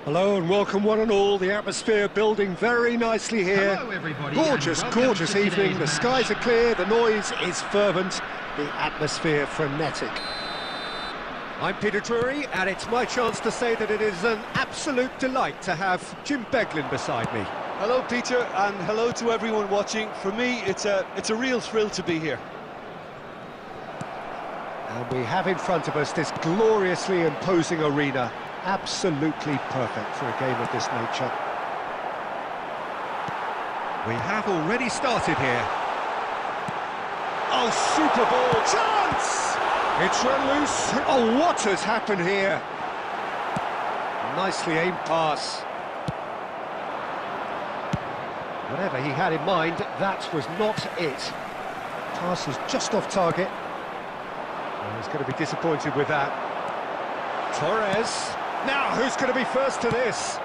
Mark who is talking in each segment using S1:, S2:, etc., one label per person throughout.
S1: Hello and welcome one and all. The atmosphere building very nicely here.
S2: Hello everybody.
S1: Gorgeous evening. The skies are clear, the noise is fervent, the atmosphere frenetic. I'm Peter Drury, and it's my chance to say that it is an absolute delight to have Jim Beglin beside me.
S2: Hello, Peter, and hello to everyone watching. For me, it's a real thrill to be here.
S1: And we have in front of us this gloriously imposing arena. Absolutely perfect for a game of this nature. We have already started here. Oh, super ball, chance! It's run loose. Oh, what has happened here? Nicely aimed pass. Whatever he had in mind, that was not it. Pass is just off target. Oh, he's going to be disappointed with that. Torres. Now, who's going to be first to this?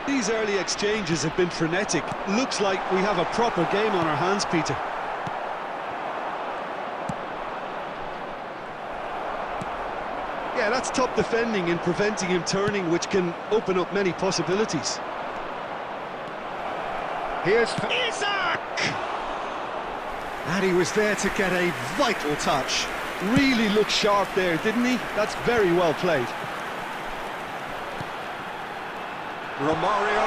S2: These early exchanges have been frenetic. Looks like we have a proper game on our hands, Peter. Yeah, that's top defending and preventing him turning, which can open up many possibilities.
S1: Here's Isaac! And he was there to get a vital touch.
S2: Really looked sharp there, didn't he? That's very well played.
S1: Romario.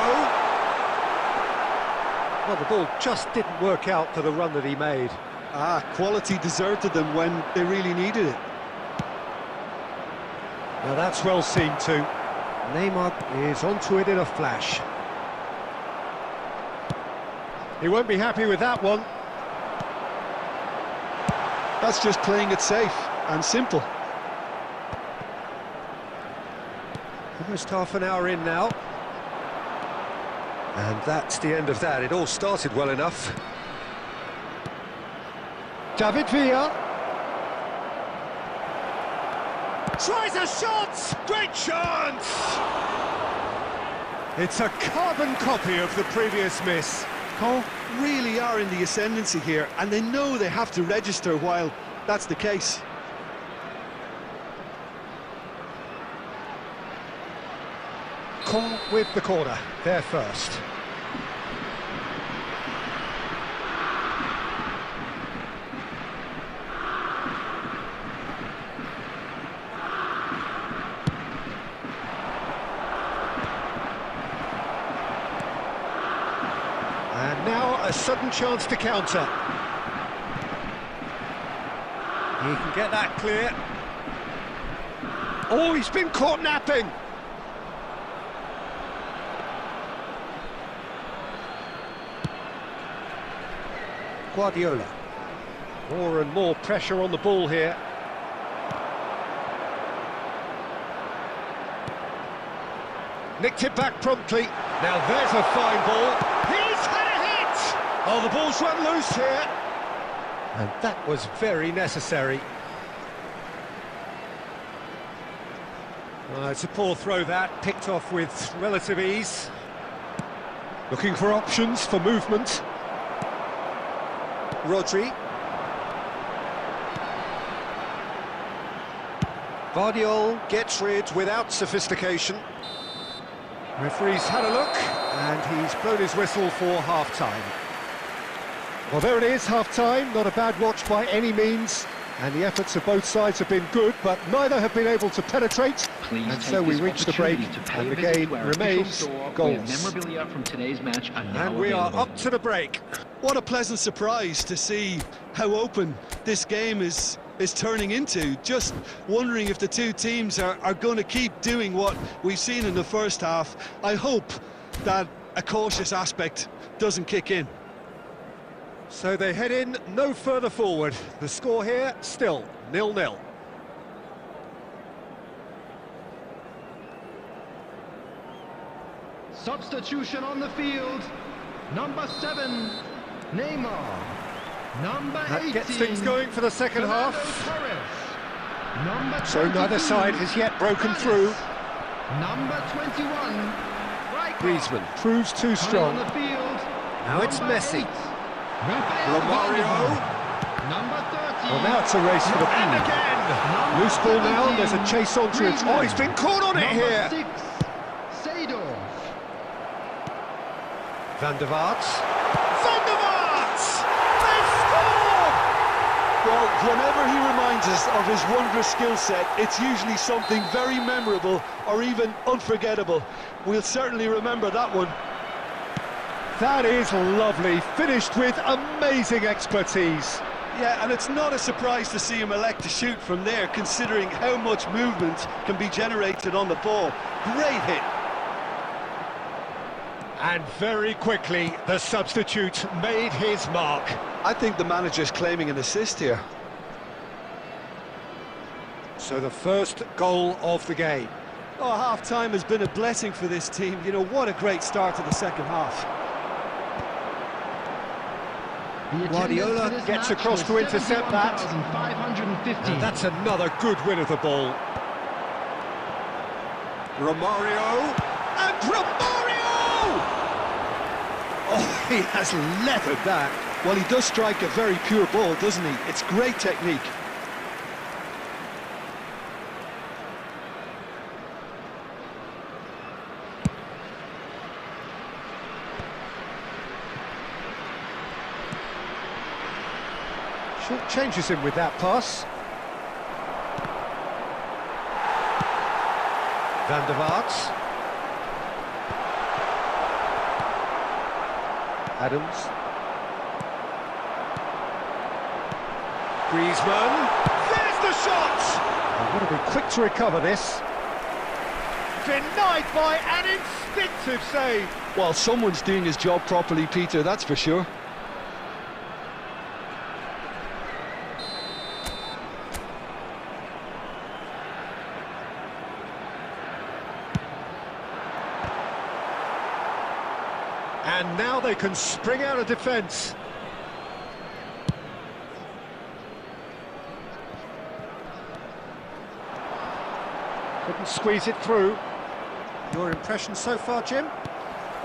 S1: Well, the ball just didn't work out for the run that he made.
S2: Quality deserted them when they really needed it.
S1: Now that's well seen too. Neymar is onto it in a flash. He won't be happy with that one.
S2: That's just playing it safe and simple.
S1: Almost half an hour in now. And that's the end of that. It all started well enough. David Villa. Tries a shot! Great chance! It's a carbon copy of the previous miss.
S2: Cole really are in the ascendancy here, and they know they have to register while that's the case.
S1: Cole with the corner, there first. And now a sudden chance to counter. He can get that clear. Oh, he's been caught napping. Guardiola. More and more pressure on the ball here. Nicked it back promptly. Now there's a fine ball. He's had a hit! Oh, the ball's run loose here. And that was very necessary. It's a poor throw that, picked off with relative ease. Looking for options for movement. Rodri. Vardiol gets rid without sophistication. Referee's had a look, and he's blown his whistle for half-time. Well, there it is, half-time. Not a bad watch by any means. And the efforts of both sides have been good, but neither have been able to penetrate. And so we reach the break, and the game remains goals.
S3: Memorabilia from today's match are now
S1: and we are up to the break.
S2: What a pleasant surprise to see how open this game is turning into. Just wondering if the two teams are going to keep doing what we've seen in the first half. I hope that a cautious aspect doesn't kick in.
S1: So they head in no further forward. The score here, still 0-0.
S4: Substitution on the field. Number 7, Neymar. Number 18.
S1: That gets things going for the second half.
S4: Torres. Number
S1: So neither side has yet broken through.
S4: Number 21.
S1: Griezmann proves too strong.
S4: On the field.
S1: Now it's
S4: Number
S1: Messi.
S4: 8,
S1: Romario.
S4: Number 30.
S1: Well, now it's a race for the
S4: And
S1: ball.
S4: again.
S1: Loose ball now, there's a chase onto it. Oh, he's been caught on it here.
S4: Number 6, Seedorf.
S1: Van der Vaart. Van der Vaart! They've scored!
S2: Well, whenever he reminds us of his wondrous skill set, it's usually something very memorable or even unforgettable. We'll certainly remember that one.
S1: That is lovely, finished with amazing expertise.
S2: Yeah, and it's not a surprise to see him elect to shoot from there, considering how much movement can be generated on the ball. Great hit.
S1: And very quickly, the substitute made his mark.
S2: I think the manager's claiming an assist here.
S1: So the first goal of the game.
S2: Oh, half-time has been a blessing for this team. You know, what a great start to the second half.
S1: Guardiola gets across to intercept that. And that's another good win of the ball. Romario, and Romario! Oh, he has leathered that.
S2: Well, he does strike a very pure ball, doesn't he? It's great technique.
S1: Short changes him with that pass. Van der Vaart. Adams. Griezmann. There's the shot! I've got to be quick to recover this. Denied by an instinctive save.
S2: Well, someone's doing his job properly, Peter, that's for sure.
S1: And now they can spring out of defence. Couldn't squeeze it through. Your impression so far, Jim?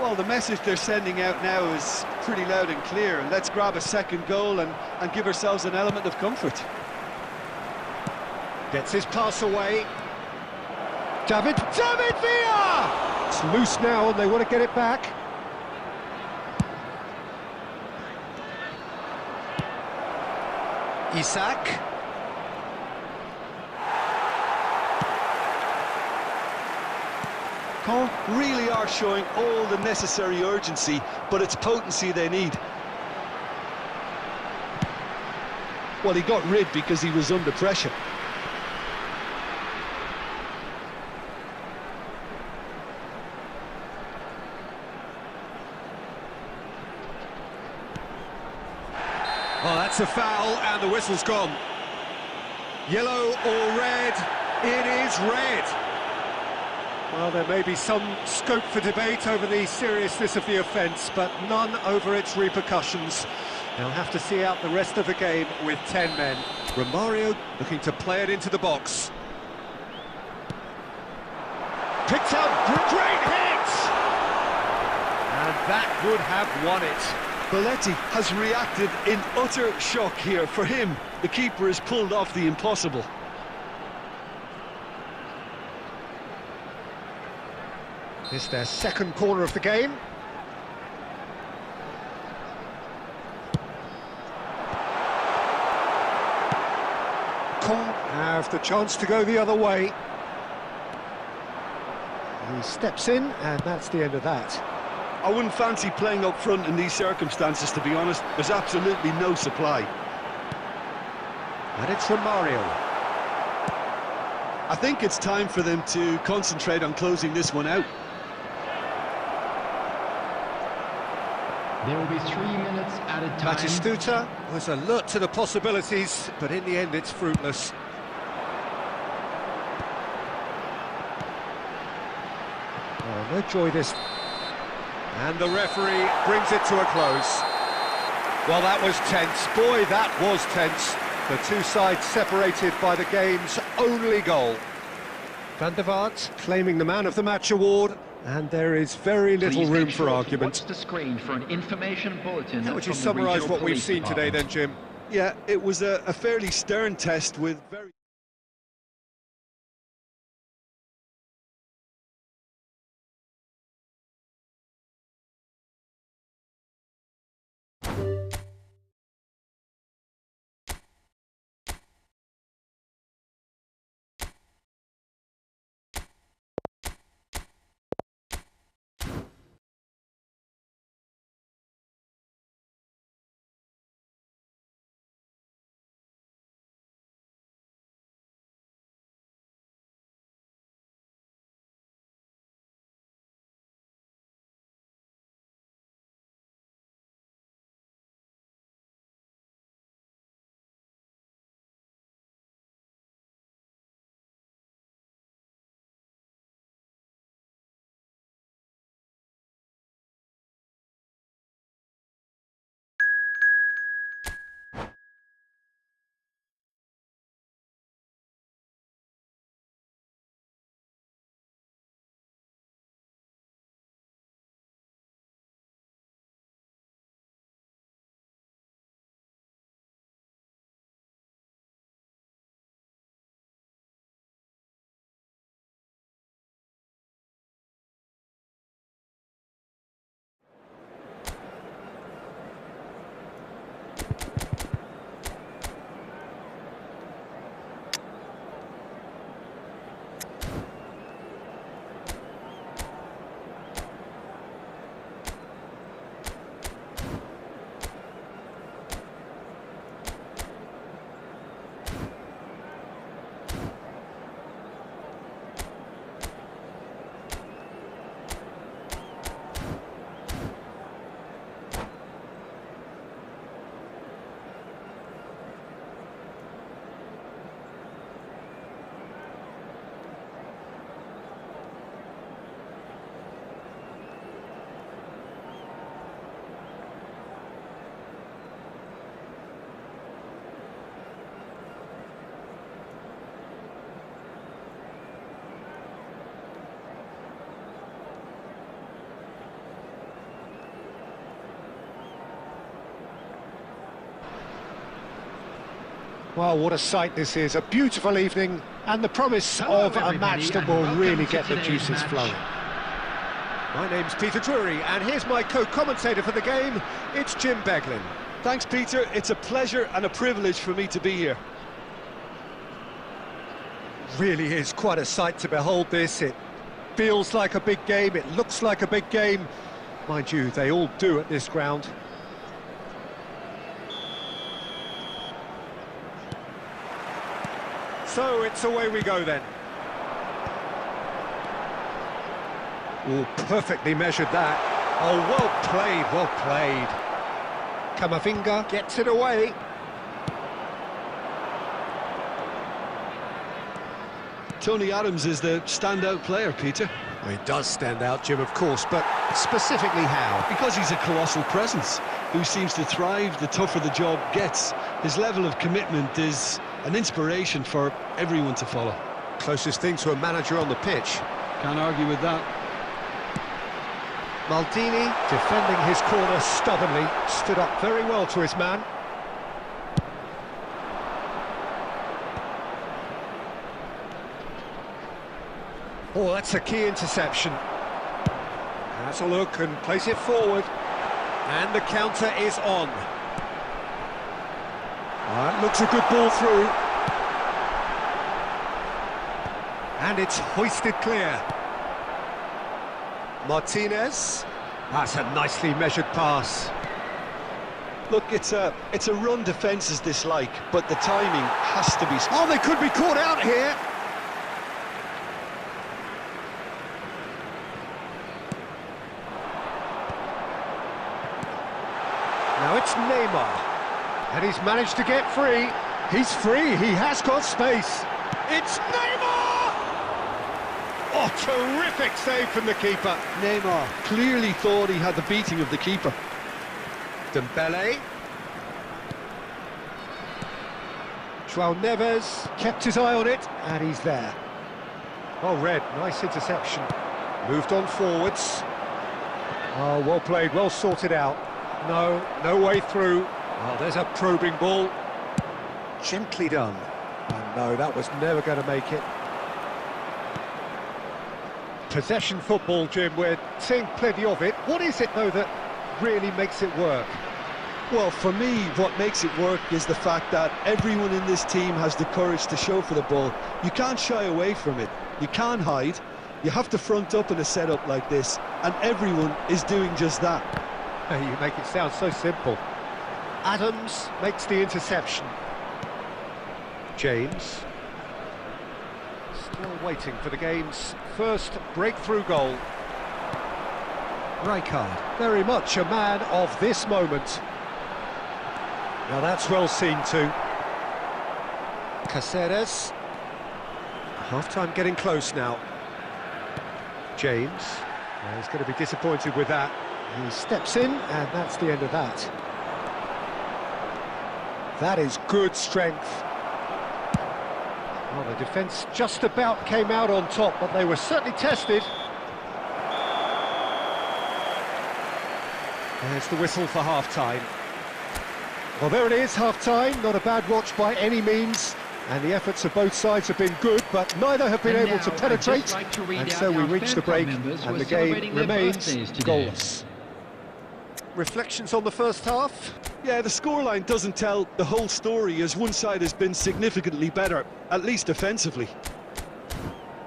S2: Well, the message they're sending out now is pretty loud and clear. Let's grab a second goal and give ourselves an element of comfort.
S1: Gets his pass away. David Villa! It's loose now and they want to get it back. Isak.
S2: Caen really are showing all the necessary urgency, but it's potency they need. Well, he got rid because he was under pressure.
S1: Oh, that's a foul, and the whistle's gone. Yellow or red? It is red. Well, there may be some scope for debate over the seriousness of the offence, but none over its repercussions. They'll have to see out the rest of the game with 10 men. Romario looking to play it into the box. Picked up, great hit! And that would have won it.
S2: Belletti has reacted in utter shock here. For him, the keeper has pulled off the impossible.
S1: It's their second corner of the game. Caen have the chance to go the other way. He steps in, and that's the end of that.
S2: I wouldn't fancy playing up front in these circumstances, to be honest. There's absolutely no supply.
S1: And it's Romario.
S2: I think it's time for them to concentrate on closing this one out.
S4: There will be 3 minutes at a time.
S1: Batistuta was alert to the possibilities, but in the end it's fruitless. Oh, no joy this. And the referee brings it to a close. Well, that was tense. Boy, that was tense. The two sides separated by the game's only goal. Van der Vaart claiming the Man of the Match award, and there is very little room for argument.
S3: Watch the screen for an information bulletin.
S1: How would you
S3: from the
S1: summarise
S3: regional
S1: what we've
S3: police
S1: seen today then,
S3: department.
S1: Jim?
S2: Yeah, it was a fairly stern test with very...
S1: Well, what a sight this is, a beautiful evening, and the promise of a match that will really get the juices flowing. My name's Peter Drury, and here's my co-commentator for the game, it's Jim Beglin.
S2: Thanks, Peter. It's a pleasure and a privilege for me to be here.
S1: Really is quite a sight to behold this. It feels like a big game, it looks like a big game. Mind you, they all do at this ground. So it's away we go then. Oh, perfectly measured that. Oh, well played, well played. Camavinga gets it away.
S2: Tony Adams is the standout player, Peter.
S1: Well, he does stand out, Jim, of course, but specifically how?
S2: Because he's a colossal presence who seems to thrive the tougher the job gets. His level of commitment is an inspiration for everyone to follow.
S1: Closest thing to a manager on the pitch.
S2: Can't argue with that.
S1: Maldini, defending his corner stubbornly, stood up very well to his man. Oh, that's a key interception. Has a look and plays it forward. And the counter is on. That looks a good ball through. And it's hoisted clear. Martinez. That's a nicely measured pass.
S2: Look, it's a run defences dislike, but the timing has to be...
S1: Oh, they could be caught out here. Now it's Neymar. And he's managed to get free. He's free, he has got space. It's Neymar! Oh, terrific save from the keeper.
S2: Neymar clearly thought he had the beating of the keeper.
S1: Dembele. João Neves kept his eye on it, and he's there. Oh, Red, nice interception. Moved on forwards. Oh, well played, well sorted out. No way through. Oh, there's a probing ball. Gently done. Oh, no, that was never going to make it. Possession football, Jim, we're seeing plenty of it. What is it, though, that really makes it work?
S2: Well, for me, what makes it work is the fact that everyone in this team has the courage to show for the ball. You can't shy away from it. You can't hide. You have to front up in a setup like this, and everyone is doing just that.
S1: You make it sound so simple. Adams makes the interception. James. Still waiting for the game's first breakthrough goal. Rijkaard, very much a man of this moment. Now that's well seen too. Caceres. Half-time getting close now. James. Well, he's going to be disappointed with that. He steps in, and that's the end of that. That is good strength. Well, the defence just about came out on top, but they were certainly tested. There's the whistle for half-time. Well, there it is, half-time. Not a bad watch by any means. And the efforts of both sides have been good, but neither have been able to penetrate. And so we reach the break, and the game remains goalless. Reflections on the first half?
S2: Yeah, the scoreline doesn't tell the whole story, as one side has been significantly better, at least defensively.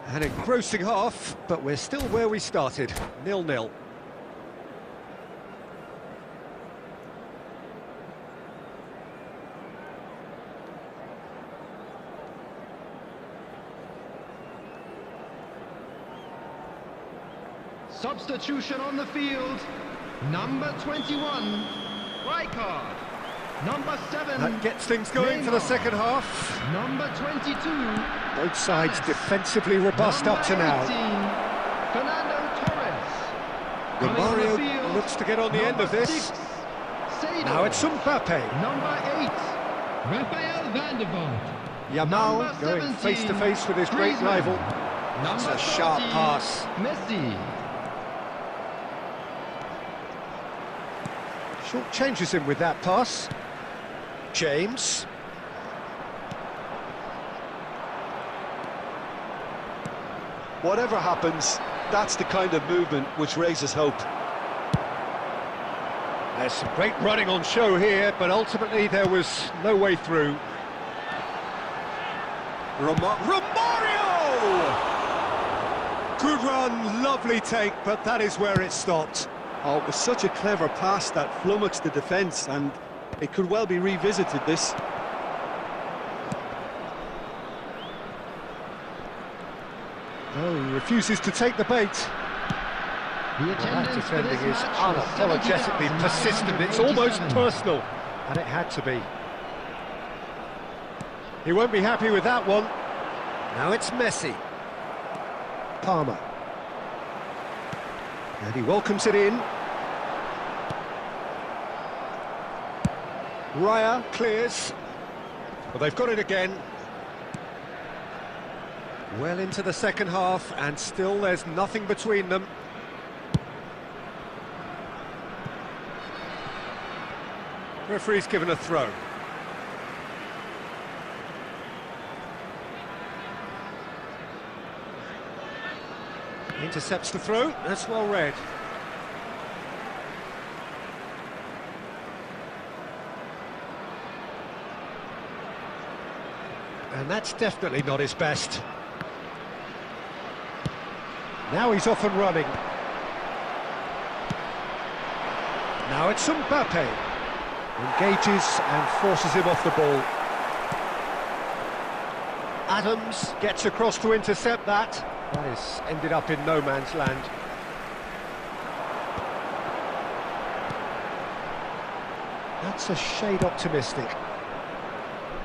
S1: An engrossing half, but we're still where we started, 0-0.
S4: Substitution on the field. Number 21, Rijkaard. Number 7.
S1: That gets things going for the second half.
S4: Number 22.
S1: Both sides defensively robust up to now.
S4: 18, Fernando Torres.
S1: Romario looks to get on the end of this.
S4: 6,
S1: Now it's Mbappe.
S4: Number 8, Rafael van der Vaart.
S1: Yamal going face to face with his great rival. That's a sharp pass.
S4: Messi.
S1: Short changes him with that pass. James.
S2: whatever happens, that's the kind of movement which raises hope.
S1: There's some great running on show here, but ultimately there was no way through. Romario! Good run, lovely take, but that is where it stopped.
S2: Oh, it was such a clever pass that flummoxed the defence, and it could well be revisited, this.
S1: Oh, he refuses to take the bait.
S4: The
S1: Well, that
S4: attendance for
S1: defending
S4: this
S1: is
S4: match
S1: unapologetically
S4: was
S1: persistent. It's almost
S4: 70,987.
S1: personal, and it had to be. He won't be happy with that one. Now it's Messi. Palmer. And he welcomes it in. Raya clears. Well, they've got it again. Well into the second half, and still there's nothing between them. Referee's given a throw. Intercepts the throw, that's well read. And that's definitely not his best. Now he's off and running. Now it's Mbappe. Engages and forces him off the ball. Adams gets across to intercept that. That is ended up in no man's land. That's a shade optimistic.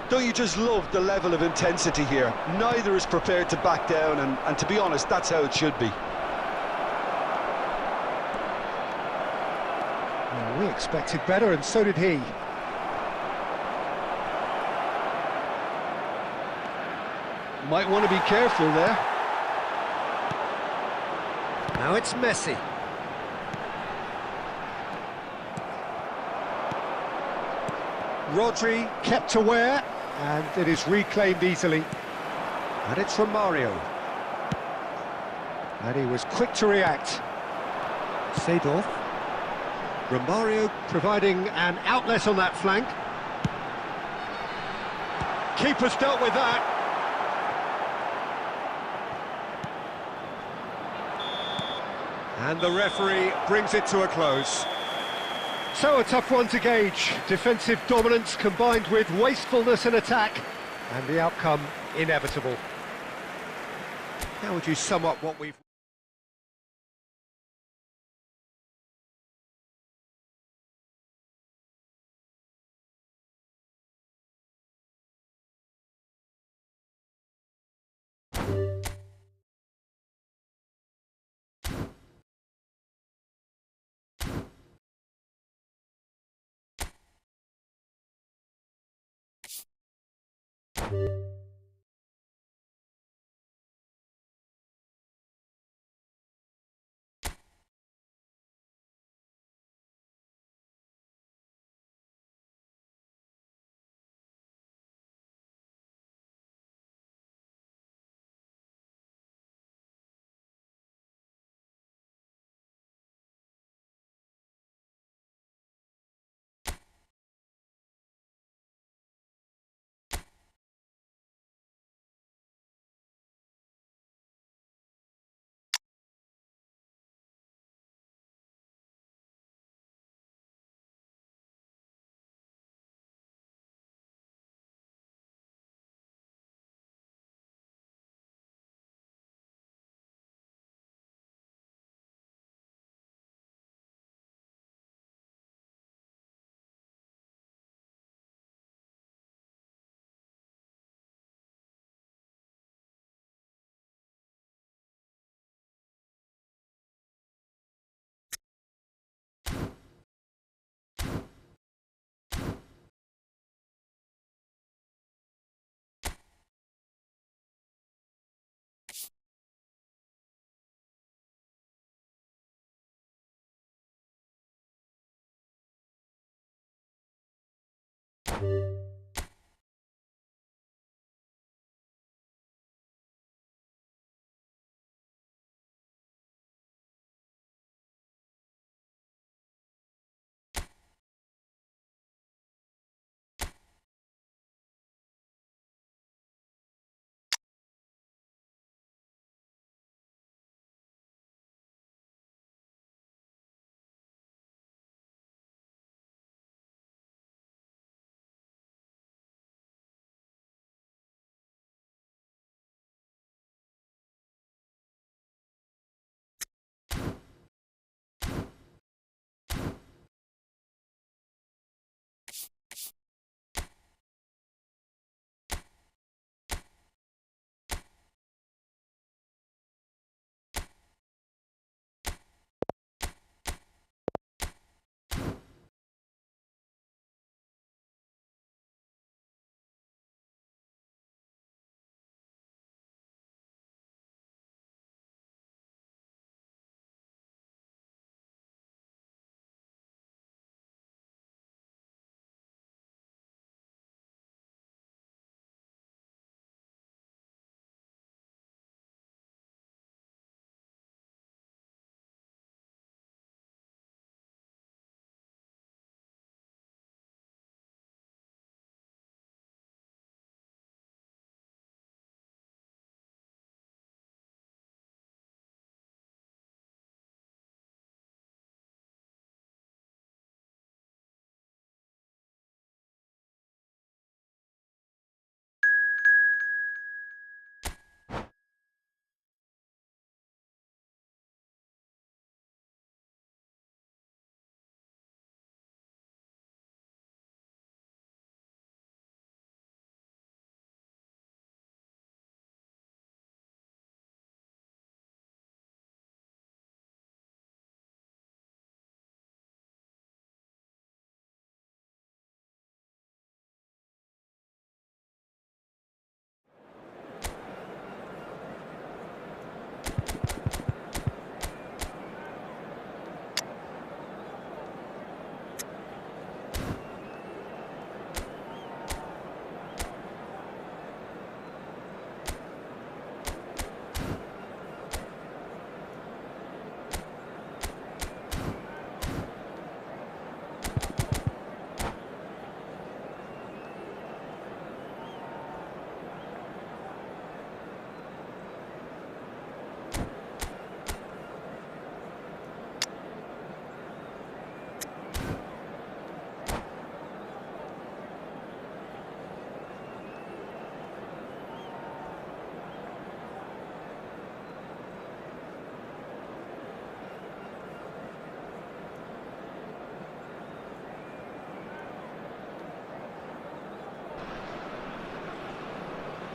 S2: Don't you just love the level of intensity here? Neither is prepared to back down, and to be honest, that's how it should be.
S1: Well, we expected better, and so did he.
S2: Might want to be careful there.
S1: Now it's Messi. Rodri kept aware, and it is reclaimed easily. And it's Romario. And he was quick to react. Seedorf. Romario providing an outlet on that flank. Keeper's dealt with that. And the referee brings it to a close. So a tough one to gauge. Defensive dominance combined with wastefulness in attack, and the outcome inevitable. How would you sum up what we've...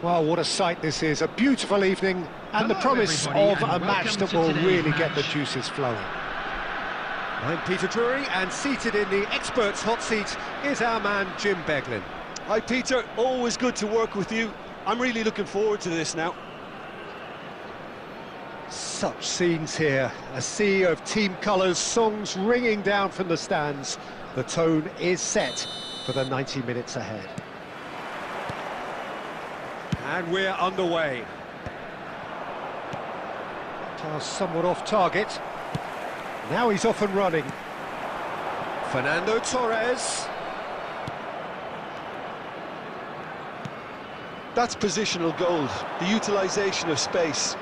S1: Well, what a sight this is, a beautiful evening, and the
S3: Hello,
S1: promise
S3: everybody,
S1: of a
S3: and
S1: match
S3: welcome
S1: that
S3: to
S1: will
S3: today's
S1: really get the
S3: match.
S1: juices flowing. I'm Peter Drury, and seated in the experts' hot seat is our man Jim Beglin.
S2: Hi Peter, always good to work with you. I'm really looking forward to this now.
S1: Such scenes here, a sea of team colours, songs ringing down from the stands. The tone is set for the 90 minutes ahead. And we're underway. Pass somewhat off target. Now he's off and running. Fernando Torres.
S2: That's positional gold, the utilisation of space.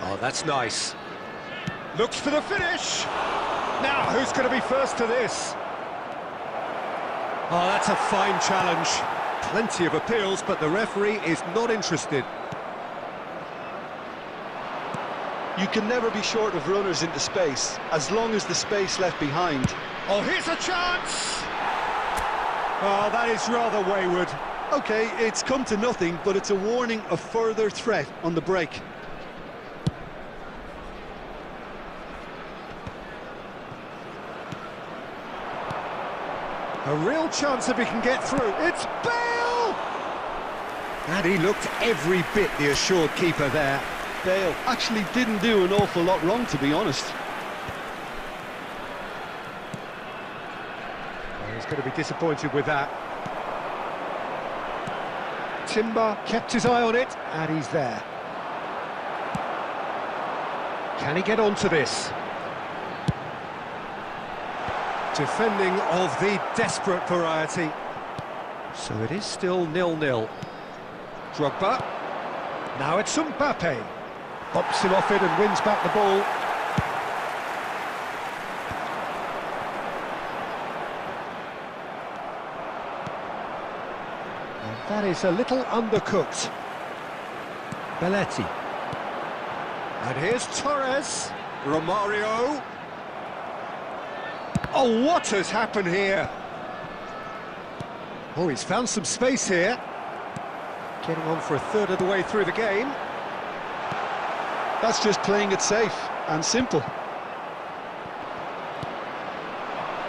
S1: Oh, that's nice. Looks for the finish. Now, who's going to be first to this? Oh, that's a fine challenge. Plenty of appeals, but the referee is not interested.
S2: You can never be short of runners into space, as long as the space left behind.
S1: Oh, here's a chance! Oh, that is rather wayward.
S2: Okay, it's come to nothing, but it's a warning of further threat on the break.
S1: A real chance if he can get through. It's Bale! And he looked every bit the assured keeper there.
S2: Bale actually didn't do an awful lot wrong, to be honest.
S1: Oh, he's going to be disappointed with that. Timber kept his eye on it, and he's there. Can he get onto this? Defending of the desperate variety. So it is still 0-0. Drogba. Now it's Mbappe. Hops him off it and wins back the ball. And that is a little undercooked. Belletti. And here's Torres. Romario. Oh, what has happened here? Oh, he's found some space here. Getting on for a third of the way through the game.
S2: That's just playing it safe and simple.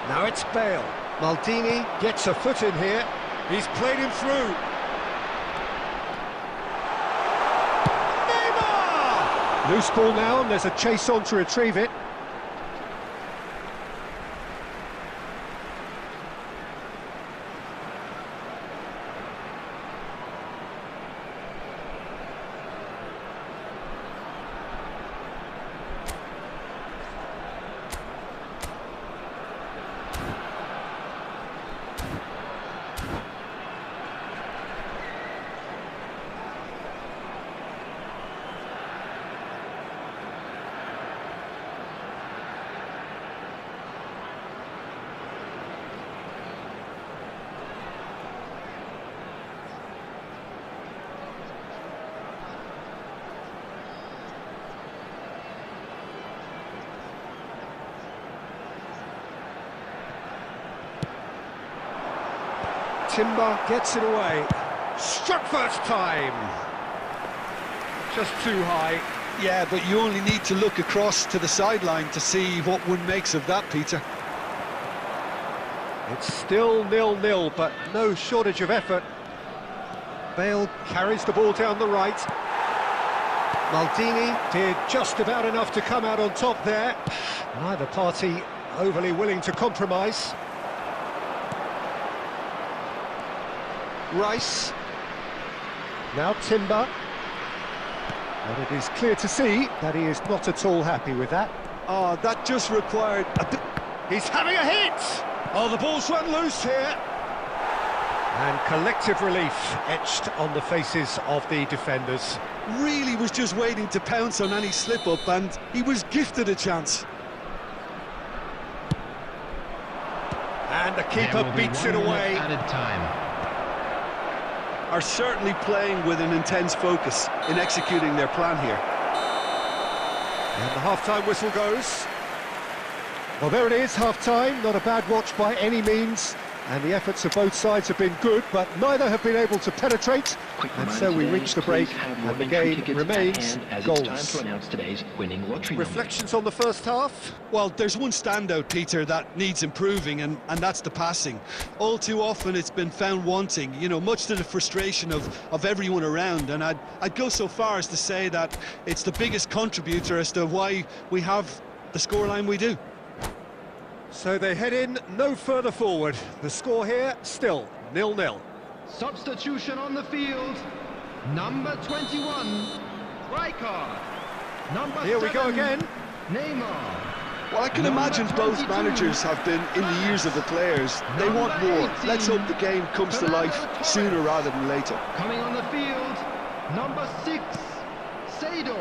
S1: Now it's Bale. Maldini gets a foot in here. He's played him through. Neymar! Loose ball now, and there's a chase on to retrieve it. Timber gets it away. Struck first time. Just too high.
S2: Yeah, but you only need to look across to the sideline to see what one makes of that, Peter.
S1: It's still 0-0, but no shortage of effort. Bale carries the ball down the right. Maldini did just about enough to come out on top there. Neither party overly willing to compromise. Rice. Now Timber. And it is clear to see that he is not at all happy with that.
S2: Oh, that just required a bit...
S1: He's having a hit! Oh, the ball's run loose here. And collective relief etched on the faces of the defenders.
S2: Really was just waiting to pounce on any slip-up, and he was gifted a chance.
S1: And the keeper beats it away.
S4: Added time.
S2: Are certainly playing with an intense focus in executing their plan here.
S1: And the half-time whistle goes. Well, there it is, half-time. Not a bad watch by any means. And the efforts of both sides have been good, but neither have been able to penetrate. And so we reach the break, and the game remains goals.
S3: It's time to announce today's winning lottery number.
S1: Reflections on the first half?
S2: Well, there's one standout, Peter, that needs improving, and that's the passing. All too often it's been found wanting, you know, much to the frustration of everyone around. And I'd go so far as to say that it's the biggest contributor as to why we have the scoreline we do.
S1: So they head in no further forward. The score here, still 0-0.
S4: Substitution on the field. Number 21, Rijkaard. Number
S1: Here we
S4: 7,
S1: go again.
S4: Neymar.
S2: Well, I can
S4: Number
S2: imagine both
S4: 22,
S2: managers have been in the ears of the players. They want more. Let's hope the game comes to life sooner rather than later.
S4: Coming on the field, number 6, Seedorf.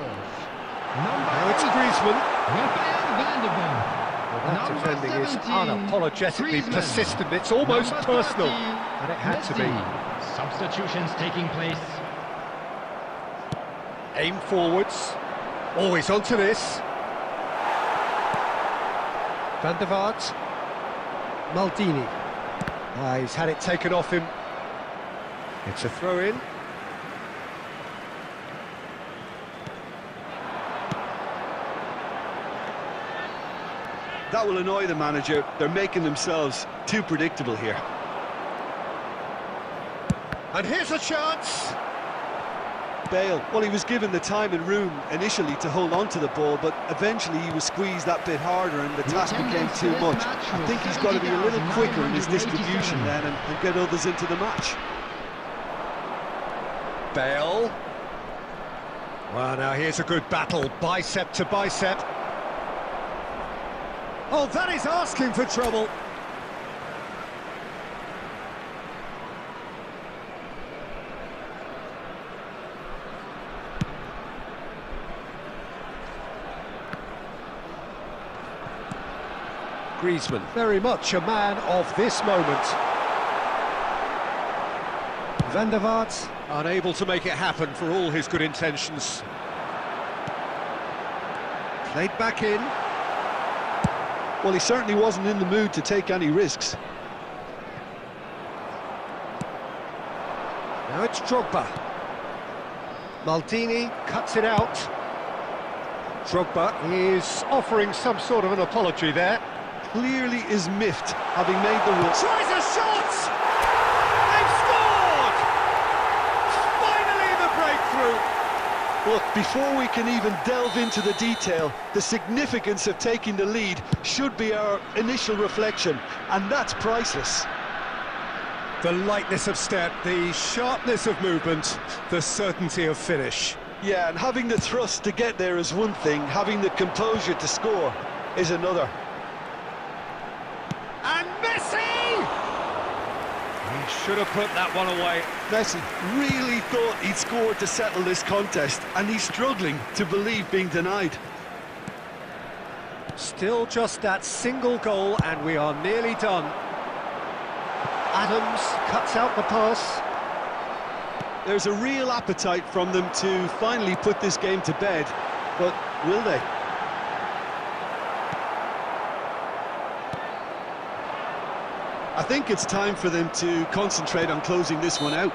S1: Now it's
S4: Number 8,
S1: Griezmann.
S4: Rafael van der Vaart.
S1: Well, that
S4: Number
S1: defending is
S4: 17,
S1: unapologetically
S4: Griezmann.
S1: persistent. It's almost
S4: Number
S1: personal.
S4: 30,
S1: And it had to be.
S4: Messi. Substitutions taking place.
S1: Aim forwards. Always onto this. Van der Vaart. Maldini. He's had it taken off him. It's a throw-in.
S2: That will annoy the manager. They're making themselves too predictable here.
S1: And here's a chance.
S2: Bale, well, he was given the time and room initially to hold on to the ball, but eventually he was squeezed that bit harder and the task became too much. I think he's got to be a little quicker in his distribution then and get others into the match.
S1: Bale. Well, now here's a good battle, bicep to bicep. Oh, that is asking for trouble. Griezmann, very much a man of this moment. Van der Vaart, unable to make it happen for all his good intentions. Played back in.
S2: Well, he certainly wasn't in the mood to take any risks.
S1: Now it's Drogba. Maldini cuts it out. Drogba is offering some sort of an apology there.
S2: Clearly is miffed, having made the run.
S1: Tries a shot! They've scored! Finally the breakthrough!
S2: Look, before we can even delve into the detail, the significance of taking the lead should be our initial reflection, and that's priceless.
S1: The lightness of step, the sharpness of movement, the certainty of finish.
S2: Yeah, and having the thrust to get there is one thing, having the composure to score is another.
S1: And Messi! He should have put that one away.
S2: Messi really thought he'd scored to settle this contest, and he's struggling to believe being denied.
S1: Still just that single goal, and we are nearly done. Adams cuts out the pass.
S2: There's a real appetite from them to finally put this game to bed, but will they? I think it's time for them to concentrate on closing this one out.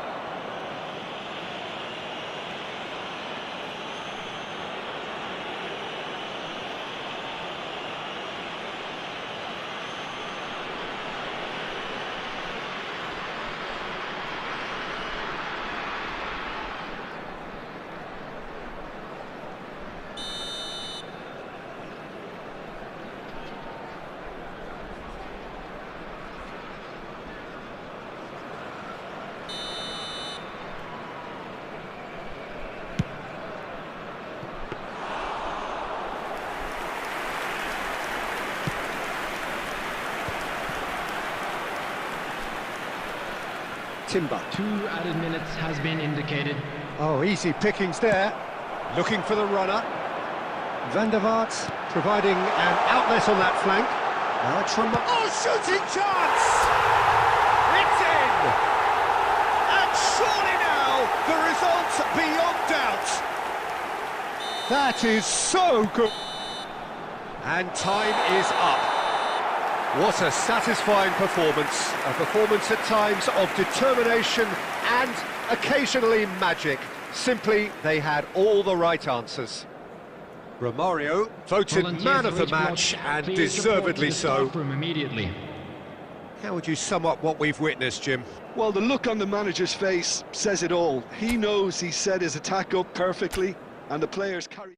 S1: Timber.
S4: 2 added minutes has been indicated.
S1: Oh, easy pickings there. Looking for the runner. Van der Vaart providing an outlet on that flank. Now it's from... Oh, shooting chance! It's in! And surely now, the result's beyond doubt. That is so good. And time is up. What a satisfying performance. A performance at times of determination and occasionally magic. Simply, they had all the right answers. Romario voted man of the match, and deservedly so.
S3: Immediately.
S1: How would you sum up what we've witnessed, Jim?
S2: Well, the look on the manager's face says it all. He knows he set his attack up perfectly, and the players carry...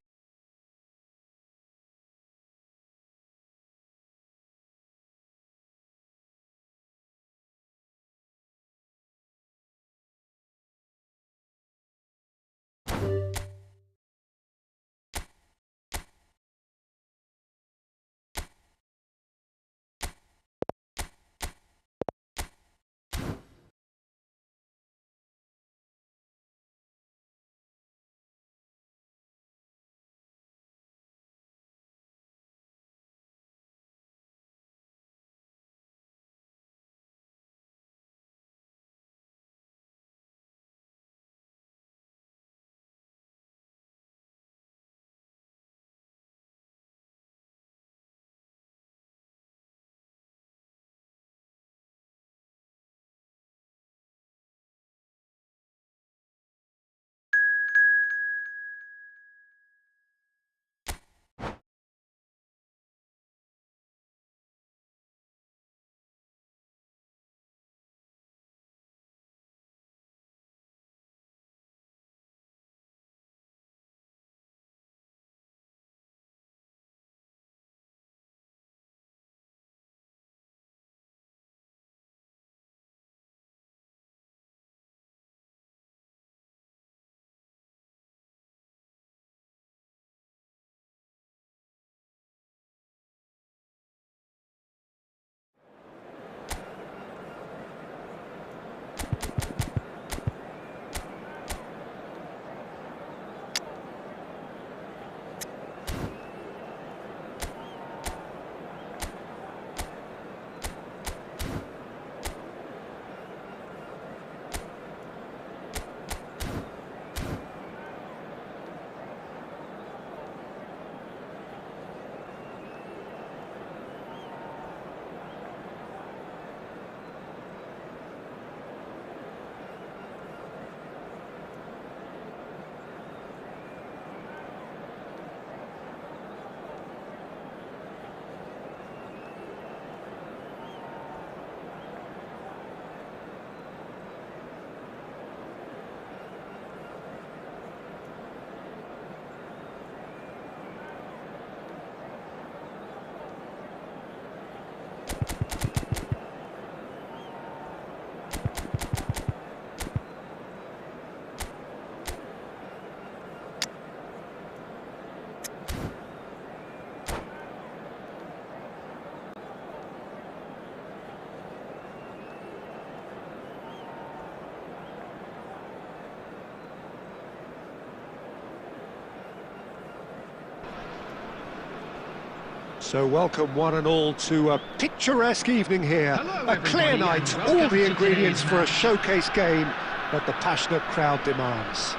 S1: So welcome one and all to a picturesque evening here.
S4: Hello,
S1: a clear
S4: everybody,
S1: night,
S4: and
S1: all
S4: welcome
S1: the
S4: to
S1: ingredients
S4: today's
S1: for a
S4: match.
S1: showcase game that the passionate crowd demands.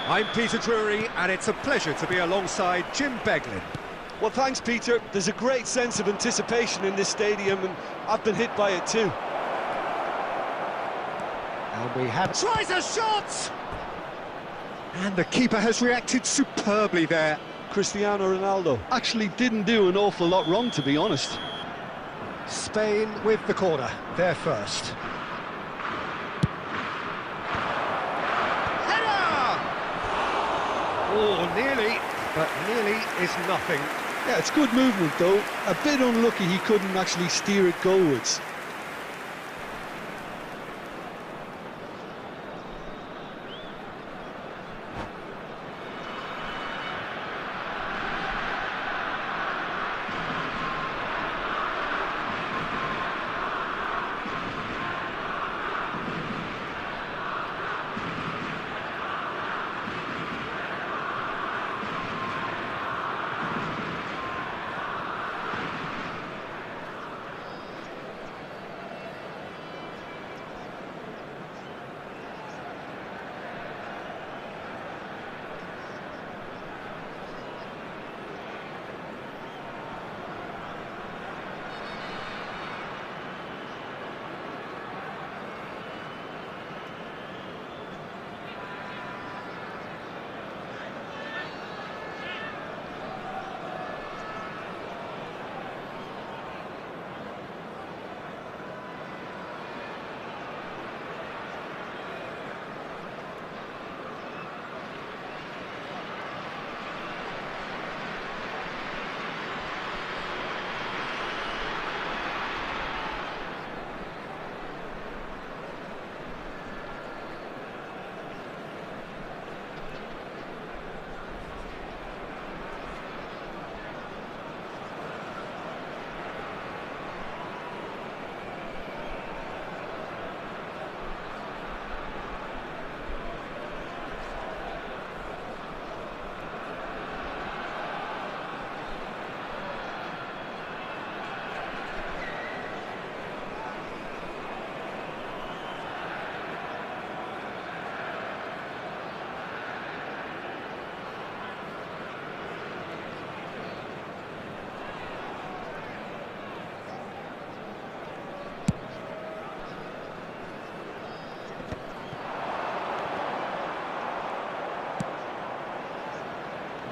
S1: I'm Peter Drury, and it's a pleasure to be alongside Jim Beglin.
S2: Well, thanks, Peter. There's a great sense of anticipation in this stadium, and I've been hit by it too.
S1: And we have... Tries a shot! And the keeper has reacted superbly there.
S2: Cristiano Ronaldo actually didn't do an awful lot wrong, to be honest.
S1: Spain with the corner, their first. Header! Oh, nearly, but nearly is nothing.
S2: Yeah, it's good movement, though. A bit unlucky he couldn't actually steer it goalwards.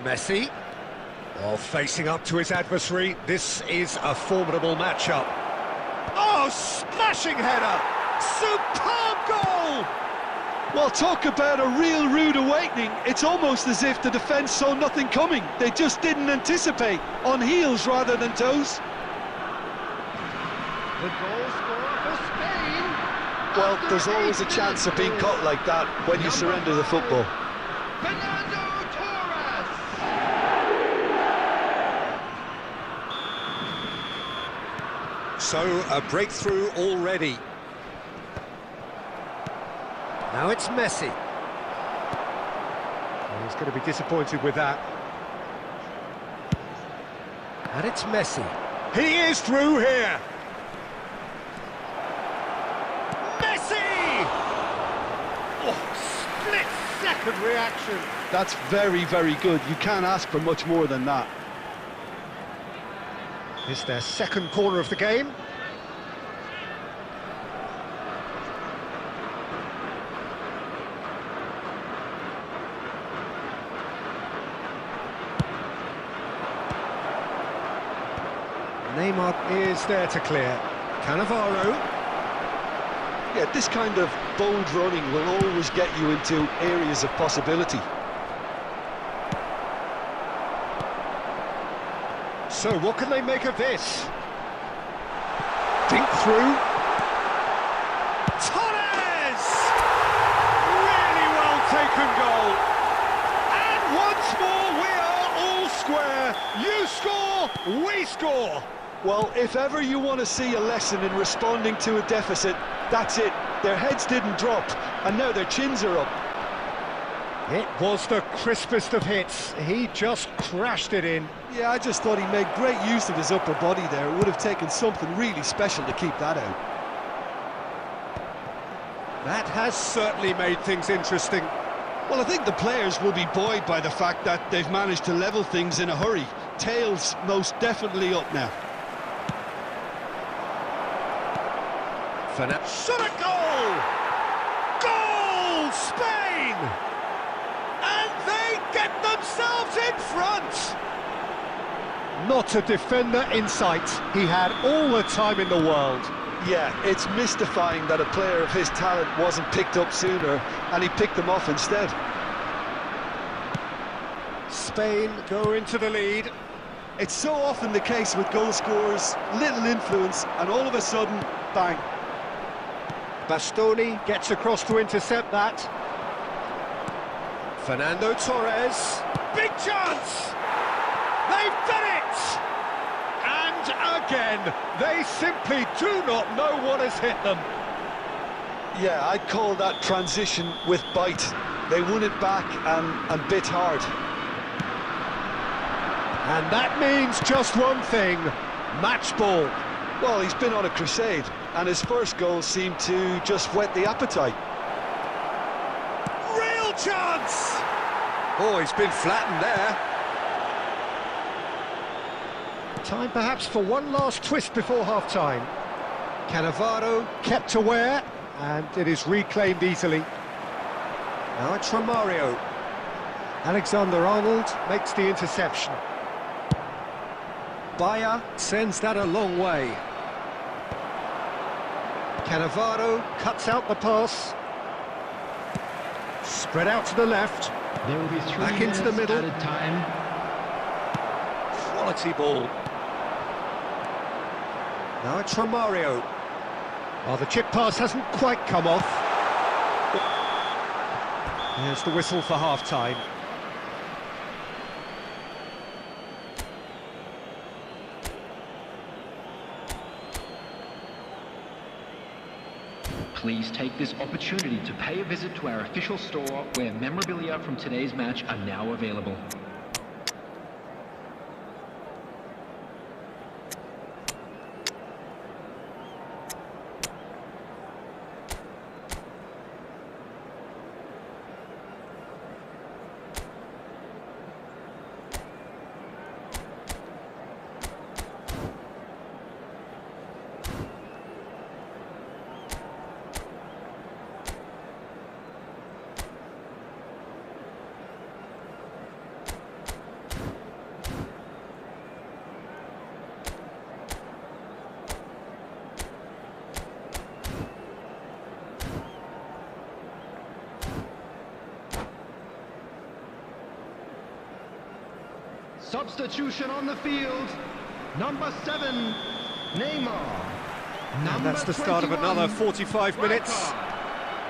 S1: Messi. While facing up to his adversary, this is a formidable matchup. Oh, smashing header! Superb goal!
S2: Well, talk about a real rude awakening. It's almost as if the defence saw nothing coming. They just didn't anticipate, on heels rather than toes.
S4: The goal scorer for Spain.
S2: Well,
S4: After
S2: there's always a
S4: 8
S2: chance of being
S4: minutes.
S2: caught like that when you surrender the football.
S4: Fernando Torres.
S1: So, a breakthrough already. Now it's Messi. Well, he's going to be disappointed with that. And it's Messi. He is through here! Messi! Oh, split-second reaction.
S2: That's very, very good. You can't ask for much more than that.
S1: It's their second corner of the game. Neymar is there to clear. Cannavaro.
S2: Yeah, this kind of bold running will always get you into areas of possibility.
S1: So what can they make of this? Think through. Torres! Really well taken goal. And once more we are all square. You score, we score.
S2: Well, if ever you want to see a lesson in responding to a deficit, that's it. Their heads didn't drop, and now their chins are up.
S1: It was the crispest of hits. He just crashed it in.
S2: Yeah, I just thought he made great use of his upper body there. It would have taken something really special to keep that out.
S1: That has certainly made things interesting.
S2: Well, I think the players will be buoyed by the fact that they've managed to level things in a hurry. Tails most definitely up now.
S1: Shot a goal! Goal, Spain! And they get themselves in front! Not a defender in sight. He had all the time in the world.
S2: Yeah, it's mystifying that a player of his talent wasn't picked up sooner, and he picked them off instead.
S1: Spain go into the lead.
S2: It's so often the case with goal scorers, little influence, and all of a sudden, bang.
S1: Bastoni gets across to intercept that. Fernando Torres. Big chance! They've done it! And again, they simply do not know what has hit them.
S2: Yeah, I'd call that transition with bite. They won it back and bit hard.
S1: And that means just one thing, match ball.
S2: Well, he's been on a crusade, and his first goal seemed to just whet the appetite.
S1: Real chance! Oh, he's been flattened there. Time perhaps for one last twist before half-time. Cannavaro kept aware, and it is reclaimed easily. Now it's Romario. Alexander-Arnold makes the interception. Bayer sends that a long way. Cannavaro cuts out the pass. Spread out to the left.
S3: There will be 3
S1: Back
S3: minutes
S1: into the middle.
S3: added time.
S1: Quality ball. Now it's Romario. Oh, the chip pass hasn't quite come off. Here's the whistle for half-time.
S3: Please take this opportunity to pay a visit to our official store where memorabilia from today's match are now available.
S4: Substitution on the field. Number 7, Neymar.
S1: And that's the start of another 45 minutes.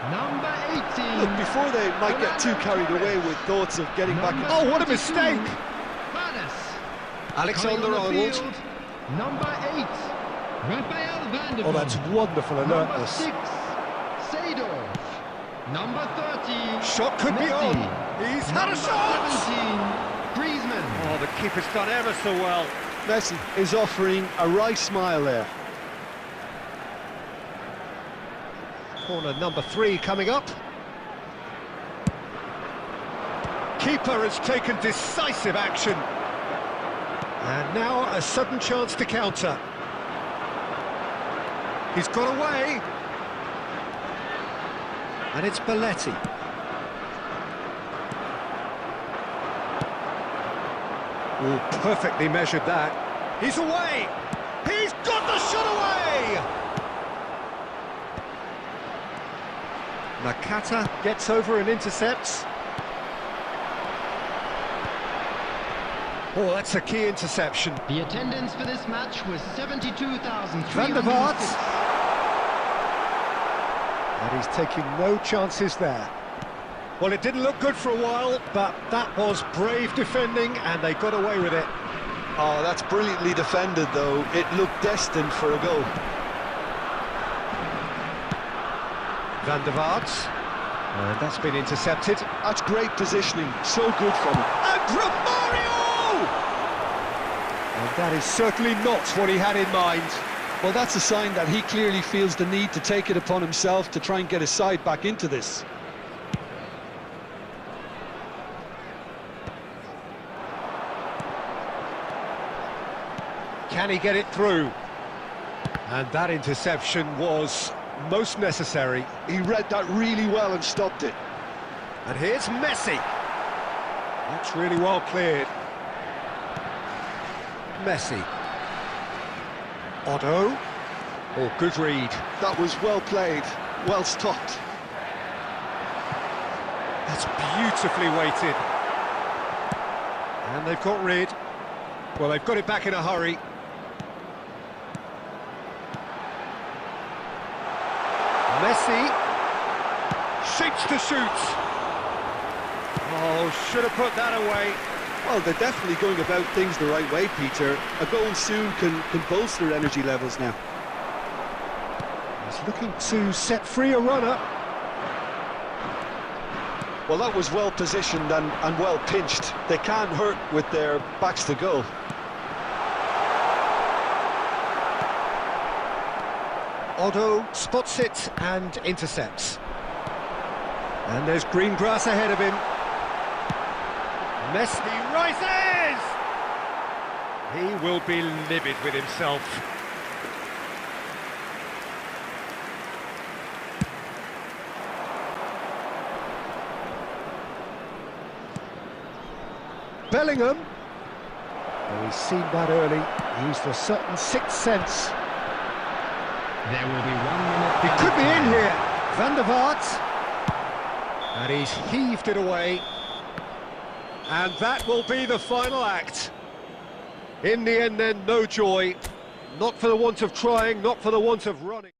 S4: Number 18.
S2: Look, before they might get too carried away with thoughts of getting back...
S1: Oh, what a mistake! Alexander-Arnold.
S4: Number 8, Rafael van der
S1: Oh, that's wonderful alertness.
S4: Number 6, Seedorf. Number 30.
S1: Shot could be
S4: Messi.
S1: on. He's had a
S4: Number
S1: shot!
S4: 17, Griezmann.
S1: Oh, the keeper's done ever so well.
S2: Messi is offering a wry smile there.
S1: Corner number 3 coming up. Keeper has taken decisive action. And now a sudden chance to counter. He's got away. And it's Belletti. Oh, perfectly measured that. He's away. He's got the shot away. Nakata gets over and intercepts. Oh, that's a key interception.
S4: The attendance for this match was 72,300.
S1: Van der Vaart. And he's taking no chances there. Well, it didn't look good for a while, but that was brave defending, and they got away with it.
S2: Oh, that's brilliantly defended, though. It looked destined for a goal.
S1: Van der Vaart. And that's been intercepted.
S2: That's great positioning. So good from him.
S1: And Romario! And that is certainly not what he had in mind.
S2: Well, that's a sign that he clearly feels the need to take it upon himself to try and get his side back into this.
S1: Can he get it through? And that interception was most necessary.
S2: He read that really well and stopped it.
S1: And here's Messi. That's really well cleared. Messi. Otto. Oh, good read.
S2: That was well played, well stopped.
S1: That's beautifully weighted. And they've got rid. Well, they've got it back in a hurry. Messi shapes to shoot. Oh, should have put that away.
S2: Well, they're definitely going about things the right way, Peter. A goal soon can bolster energy levels now.
S1: He's looking to set free a runner.
S2: Well, that was well positioned and well pinched. They can't hurt with their backs to goal.
S1: Otto spots it and intercepts. And there's green grass ahead of him. Messi rises! He will be livid with himself. Bellingham. Oh, he's seen that early. Used a certain sixth sense.
S4: There will be 1 minute.
S1: He could be in here. Van der Vaart. And he's heaved it away. And that will be the final act. In the end then, no joy. Not for the want of trying, not for the want of running.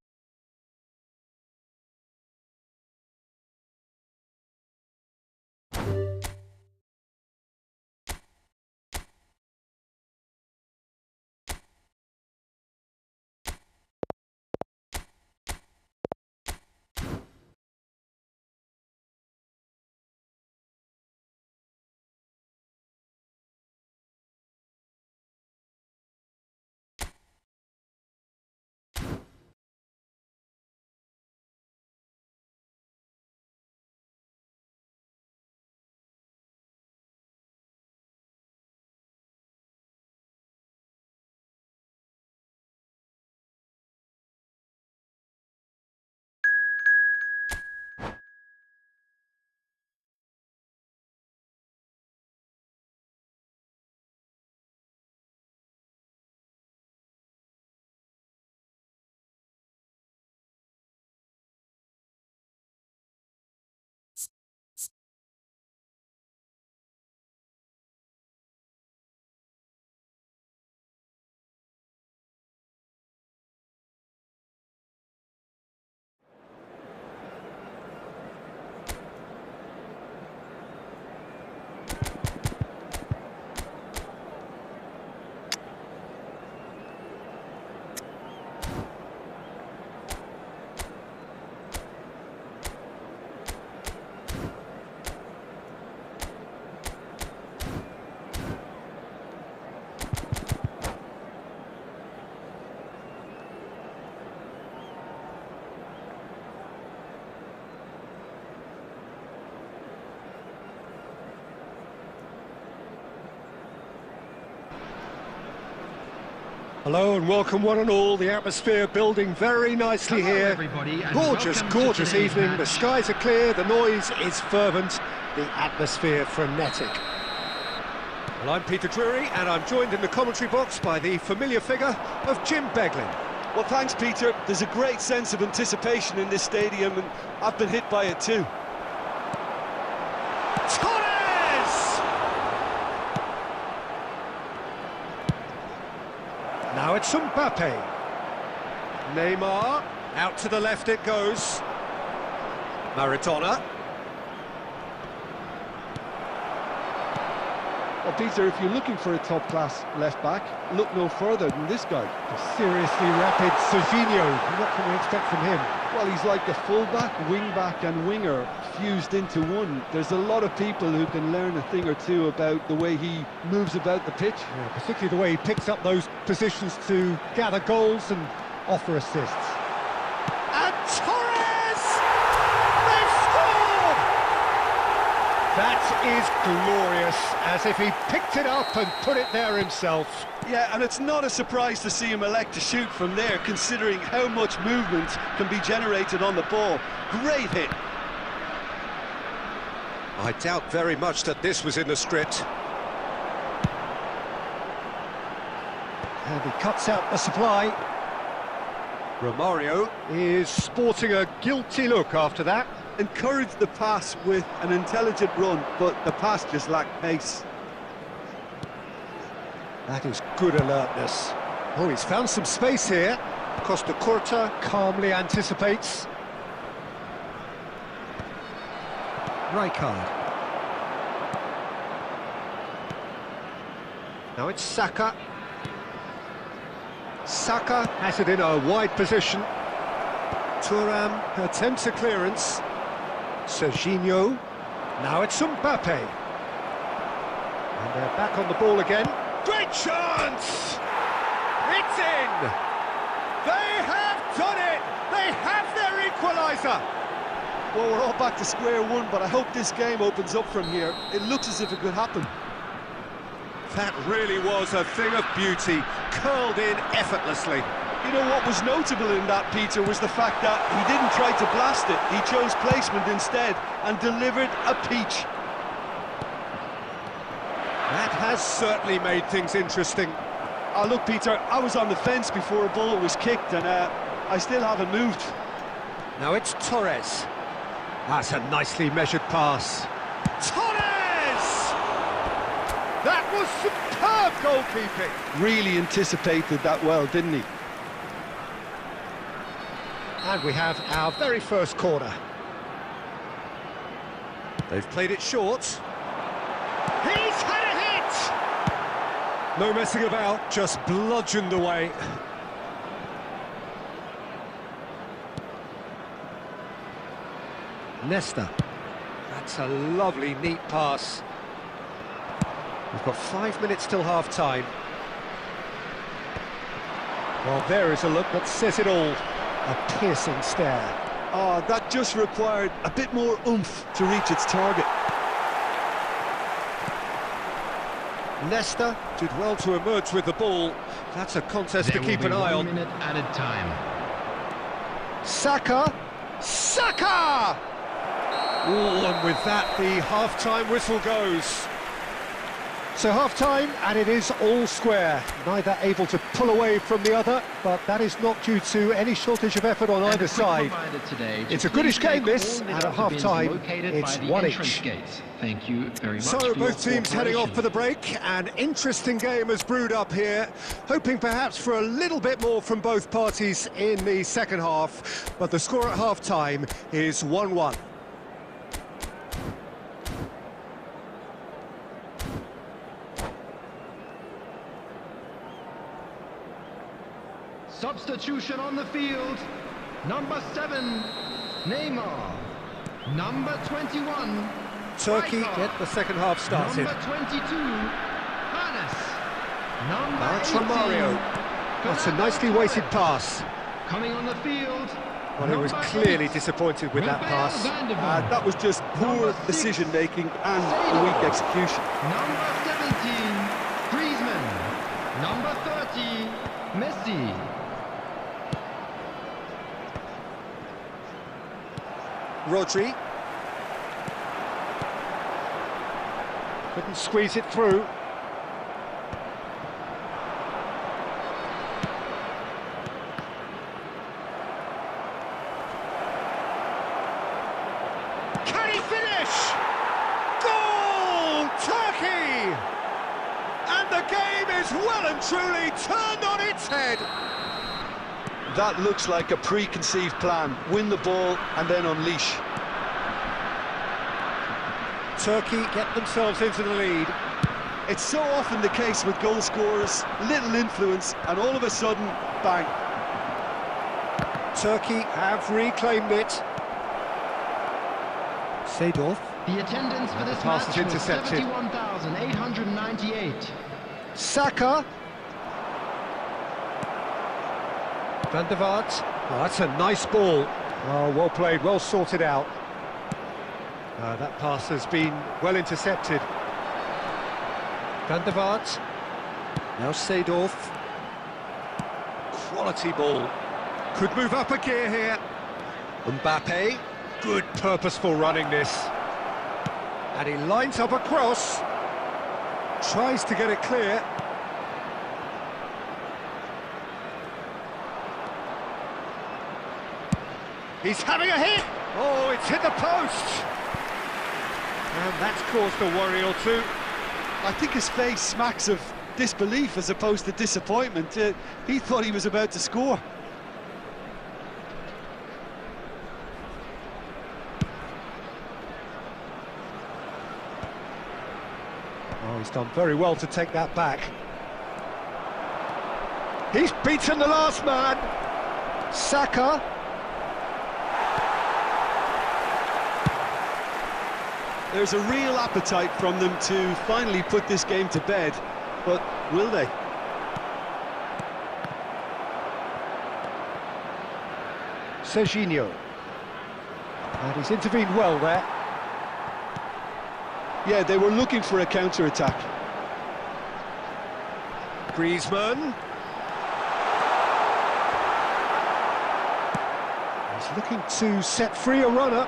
S1: Hello and welcome one and all. The atmosphere building very nicely here.
S3: Everybody, and
S1: Gorgeous,
S3: welcome to
S1: gorgeous
S3: today's
S1: evening.
S3: match.
S1: The skies are clear, the noise is fervent, the atmosphere frenetic. Well, I'm Peter Drury and I'm joined in the commentary box by the familiar figure of Jim Beglin.
S2: Well, thanks, Peter. There's a great sense of anticipation in this stadium, and I've been hit by it too.
S1: Torres! Now it's Mbappe. Neymar, out to the left it goes. Maradona.
S5: Well, Peter, if you're looking for a top-class left-back, look no further than this guy.
S1: Seriously rapid Serginho. What can we expect from him?
S5: Well, he's like a full-back, wing-back and winger fused into one. There's a lot of people who can learn a thing or two about the way he moves about the pitch.
S1: Yeah, particularly the way he picks up those positions to gather goals and offer assists. And Torres! They've scored! That is glorious, as if he picked it up and put it there himself.
S2: Yeah, and it's not a surprise to see him elect to shoot from there, considering how much movement can be generated on the ball. Great hit.
S1: I doubt very much that this was in the script. And he cuts out the supply. Romario is sporting a guilty look after that.
S2: Encouraged the pass with an intelligent run, but the pass just lacked pace.
S1: That is good alertness. Oh, he's found some space here. Costa Curta calmly anticipates. Rijkaard. Now it's Saka. Saka has it in a wide position. Thuram attempts a clearance. Serginho. Now it's Mbappe. And they're back on the ball again. Great chance! It's in! They have done it! They have their equaliser!
S2: Well, we're all back to square one, but I hope this game opens up from here. It looks as if it could happen.
S1: That really was a thing of beauty, curled in effortlessly.
S2: You know what was notable in that, Peter, was the fact that he didn't try to blast it. He chose placement instead and delivered a peach.
S1: That has certainly made things interesting.
S2: Oh, look, Peter, I was on the fence before a ball was kicked, and I still haven't moved.
S1: Now it's Torres. That's a nicely measured pass. Torres! That was superb goalkeeping.
S5: Really anticipated that well, didn't he?
S1: And we have our very first corner. They've played it short. He's had a hit! No messing about, just bludgeoned away. Nesta. That's a lovely, neat pass. We've got 5 minutes till half-time. Well, there is a look that says it all. A piercing stare.
S2: Oh, that just required a bit more oomph to reach its target.
S1: Nesta did well to emerge with the ball. That's a contest to keep an eye on.
S3: 1 minute added time.
S1: Saka! Saka! Ooh, and with that, the half-time whistle goes. So half-time, and it is all square. Neither able to pull away from the other, but that is not due to any shortage of effort on either side. It's a goodish game, this, and at half-time, it's one each.
S3: Thank you very much.
S1: So both teams heading off for the break. An interesting game has brewed up here, hoping perhaps for a little bit more from both parties in the second half, but the score at half-time is 1-1.
S4: Substitution on the field. Number 7, Neymar. Number 21,
S1: Turkey
S4: Rijkaard.
S1: get the second half started.
S4: Number 22, Hannes. Number
S1: That's
S4: 18,
S1: Romario. That's a nicely weighted pass.
S4: Coming on the field.
S1: Well, he was
S4: number
S1: clearly
S4: 8,
S1: disappointed with that
S4: Robert
S1: pass.
S4: van der Vaart.
S2: That was just poor
S4: Number 6,
S2: decision-making and a weak execution.
S4: Number 17, Griezmann. Number 30,
S1: Rodri. Couldn't squeeze it through. Can he finish? Goal! Turkey! And the game is well and truly turned on its head.
S2: That looks like a preconceived plan. Win the ball and then unleash.
S1: Turkey get themselves into the lead.
S2: It's so often the case with goal scorers, little influence, and all of a sudden, bang.
S1: Turkey have reclaimed it. Seedorf.
S4: The attendance for this
S1: pass is
S4: match was
S1: intercepted.
S4: 71,898.
S1: Saka. Van der Vaart. Oh, that's a nice ball. Oh, well played, well sorted out. That pass has been well intercepted. Van der Vaart. Now Seedorf. Quality ball. Could move up a gear here. Mbappe. Good purposeful running this. And he lines up a cross. Tries to get it clear. He's having a hit! Oh, it's hit the post! And that's caused a worry or two.
S2: I think his face smacks of disbelief as opposed to disappointment. He thought he was about to score.
S1: Oh, he's done very well to take that back. He's beaten the last man. Saka.
S2: There's a real appetite from them to finally put this game to bed, but will they?
S1: Serginho. And he's intervened well there.
S2: Yeah, they were looking for a counter-attack.
S1: Griezmann. He's looking to set free a runner.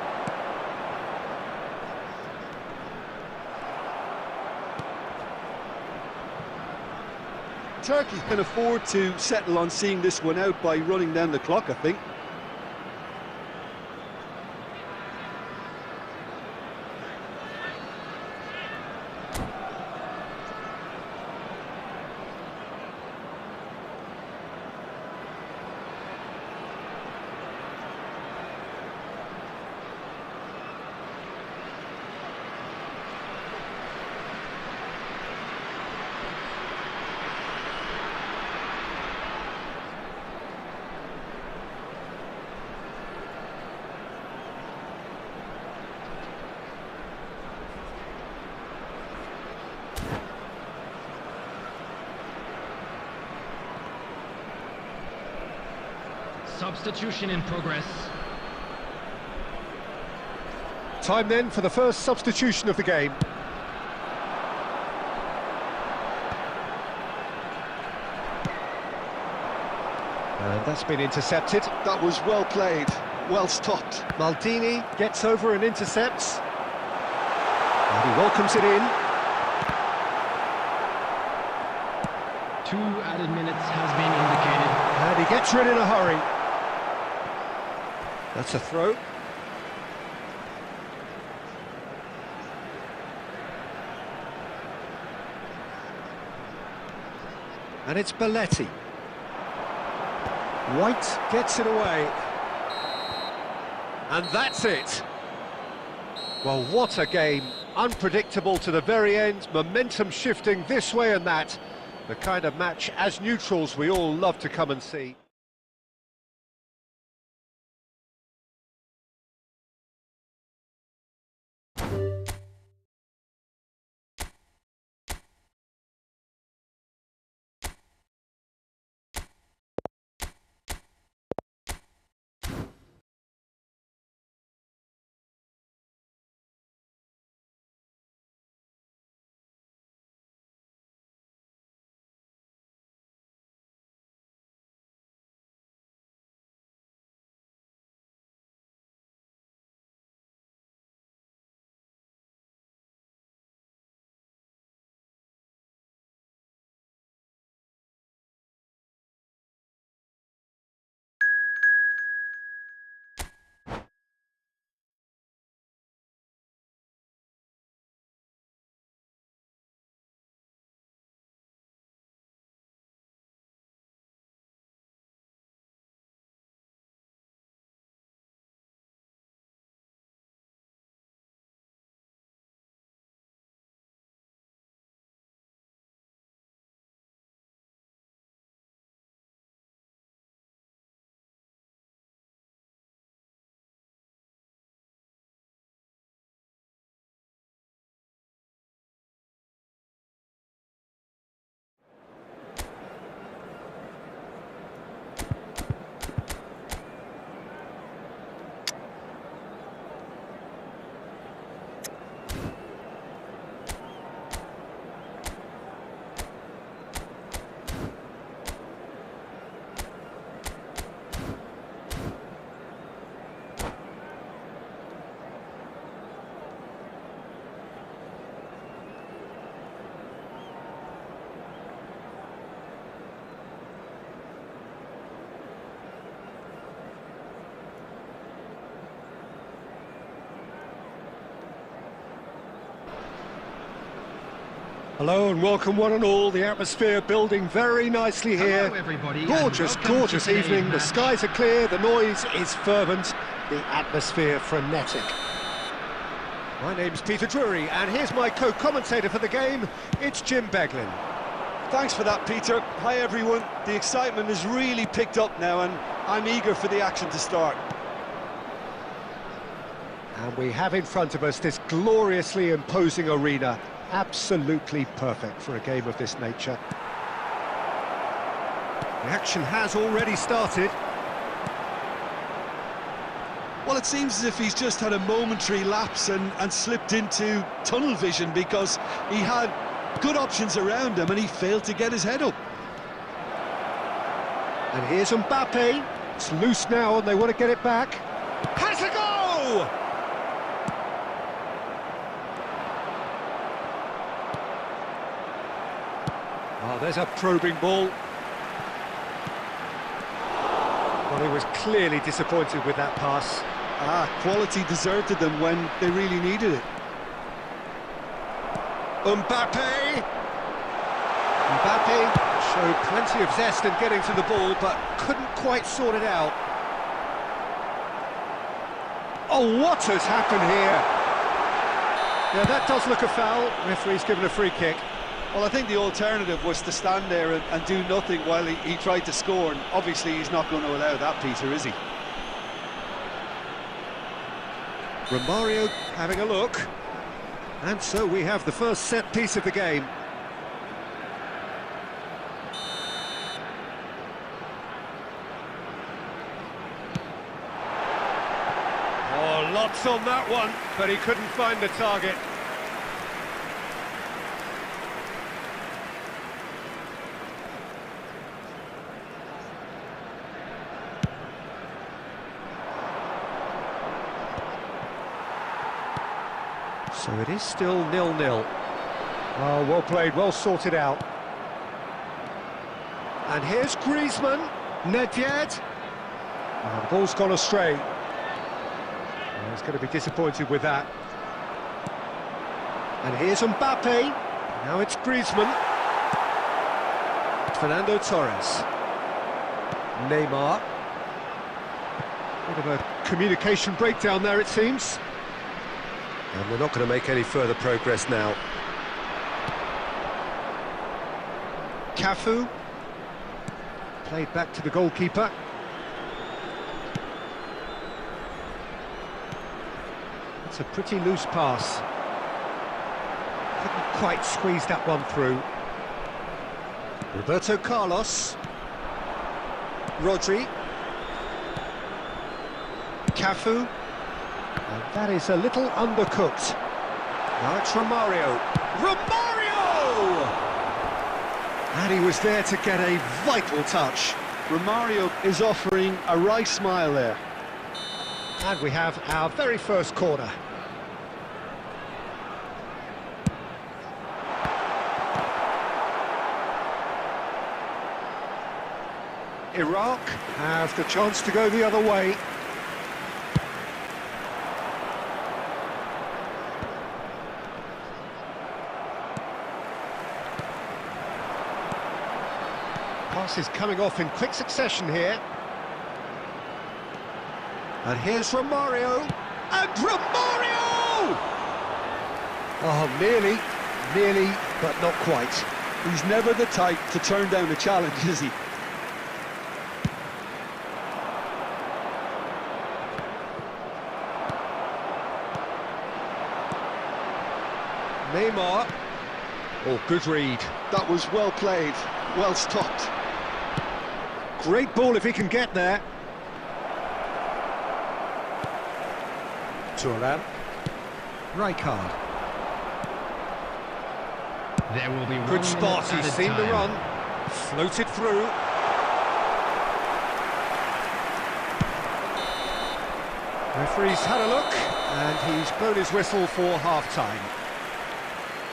S2: Turkey can afford to settle on seeing this one out by running down the clock, I think.
S3: Substitution in progress.
S1: Time then for the first substitution of the game. And that's been intercepted.
S2: That was well played, well stopped.
S1: Maldini gets over and intercepts. And he welcomes it in.
S3: 2 added minutes has been indicated.
S1: And he gets rid in a hurry. That's a throw. And it's Belletti. White gets it away. And that's it. Well, what a game. Unpredictable to the very end, momentum shifting this way and that. The kind of match, as neutrals, we all love to come and see. Hello and welcome one and all. The atmosphere building very nicely here.
S4: Hello everybody,
S1: Gorgeous,
S4: and welcome
S1: gorgeous
S4: to today's
S1: evening. The
S4: match.
S1: skies are clear, the noise is fervent, the atmosphere frenetic. My name's Peter Drury, and here's my co-commentator for the game. It's Jim Beglin.
S5: Thanks for that, Peter. Hi, everyone. The excitement has really picked up now, and I'm eager for the action to start.
S1: And we have in front of us this gloriously imposing arena. Absolutely perfect for a game of this nature. The action has already started.
S2: Well, it seems as if he's just had a momentary lapse and slipped into tunnel vision, because he had good options around him and he failed to get his head up.
S1: And here's Mbappe. It's loose now and they want to get it back. Has a go! Oh, there's a probing ball. Well, he was clearly disappointed with that pass.
S5: Quality deserted them when they really needed it.
S1: Mbappe showed plenty of zest in getting to the ball, but couldn't quite sort it out. Oh, what has happened here? Yeah, that does look a foul. Referee's given a free kick.
S5: Well, I think the alternative was to stand there and do nothing while he tried to score, and obviously he's not going to allow that, Peter, is he?
S1: Romario having a look. And so we have the first set piece of the game. Oh, lots on that one, but he couldn't find the target. So it is still 0-0. Oh, well played, well sorted out. And here's Griezmann, Nedved. Oh, the ball's gone astray. Oh, he's going to be disappointed with that. And here's Mbappe. Now it's Griezmann. Fernando Torres. Neymar. Bit of a communication breakdown there, it seems. And they're not going to make any further progress now. Cafu. Played back to the goalkeeper. It's a pretty loose pass. Couldn't quite squeeze that one through. Roberto Carlos. Rodri. Cafu. And that is a little undercooked. Now it's Romario. Romario! And he was there to get a vital touch.
S5: Romario is offering a wry smile there.
S1: And we have our very first corner. Iraq have the chance to go the other way. Passes coming off in quick succession here. And here's Romario. And Romario! Oh, nearly, but not quite.
S5: He's never the type to turn down a challenge, is he?
S1: Neymar. Oh, good read.
S5: That was well played, well stopped.
S1: Great ball if he can get there. Thuram. Rijkaard.
S4: There will be
S1: Good spot, he's seen the run. Floated through. Referee's had a look, and he's blown his whistle for half-time.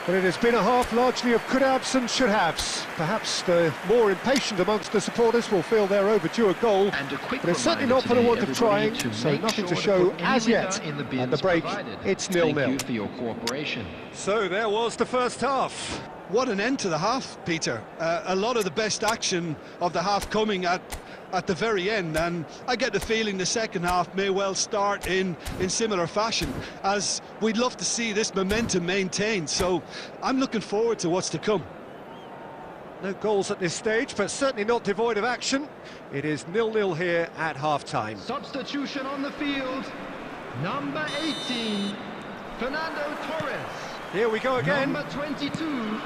S1: But it has been a half largely of could-haves and should-haves. Perhaps the more impatient amongst the supporters will feel they're overdue a goal,
S3: And a quick
S1: but it's certainly
S3: reminder
S1: not for the
S3: today,
S1: want of
S3: everybody,
S1: trying,
S3: to
S1: so
S3: make
S1: nothing
S3: sure
S1: to show
S3: put any
S1: as yet.
S3: litter in the
S1: At
S3: bins
S1: the break,
S3: provided.
S1: it's
S3: Thank
S1: 0-0.
S3: you for your cooperation.
S1: So there was the first half.
S2: What an end to the half, Peter. A lot of the best action of the half coming at the very end, and I get the feeling the second half may well start in similar fashion, as we'd love to see this momentum maintained, so I'm looking forward to what's to come.
S1: No goals at this stage, but certainly not devoid of action. It is 0-0 here at half-time.
S4: Substitution on the field. Number 18, Fernando Torres.
S1: Here we go again.
S4: Number 22,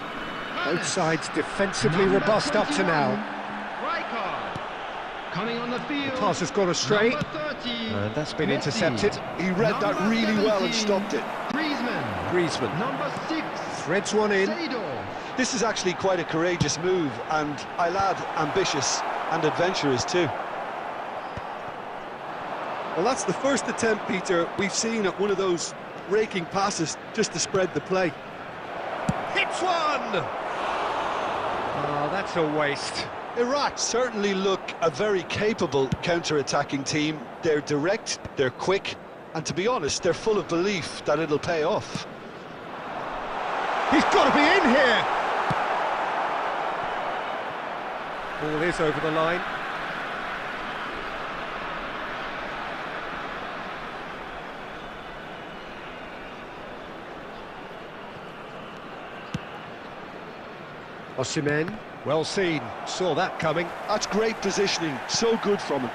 S1: Both sides defensively
S4: Number
S1: robust up to
S4: 21,
S1: now.
S4: Rijkaard. Coming on the field.
S1: The pass has gone astray,
S4: Number 30,
S1: and that's been
S4: Messi.
S1: intercepted.
S2: He read that
S4: Number
S2: really well and
S4: 17,
S2: stopped it.
S4: Griezmann.
S1: Griezmann
S4: Number 6,
S1: threads one in.
S4: Seedorf.
S2: This is actually quite a courageous move, and I'll add ambitious and adventurous too. Well, that's the first attempt, Peter, we've seen at one of those raking passes just to spread the play.
S1: Hits one! Oh, that's a waste.
S2: Iraq certainly look a very capable counter-attacking team. They're direct, they're quick, and to be honest, they're full of belief that it'll pay off.
S1: He's got to be in here! Ball is over the line. Osimhen, well seen, saw that coming.
S2: That's great positioning, so good from him.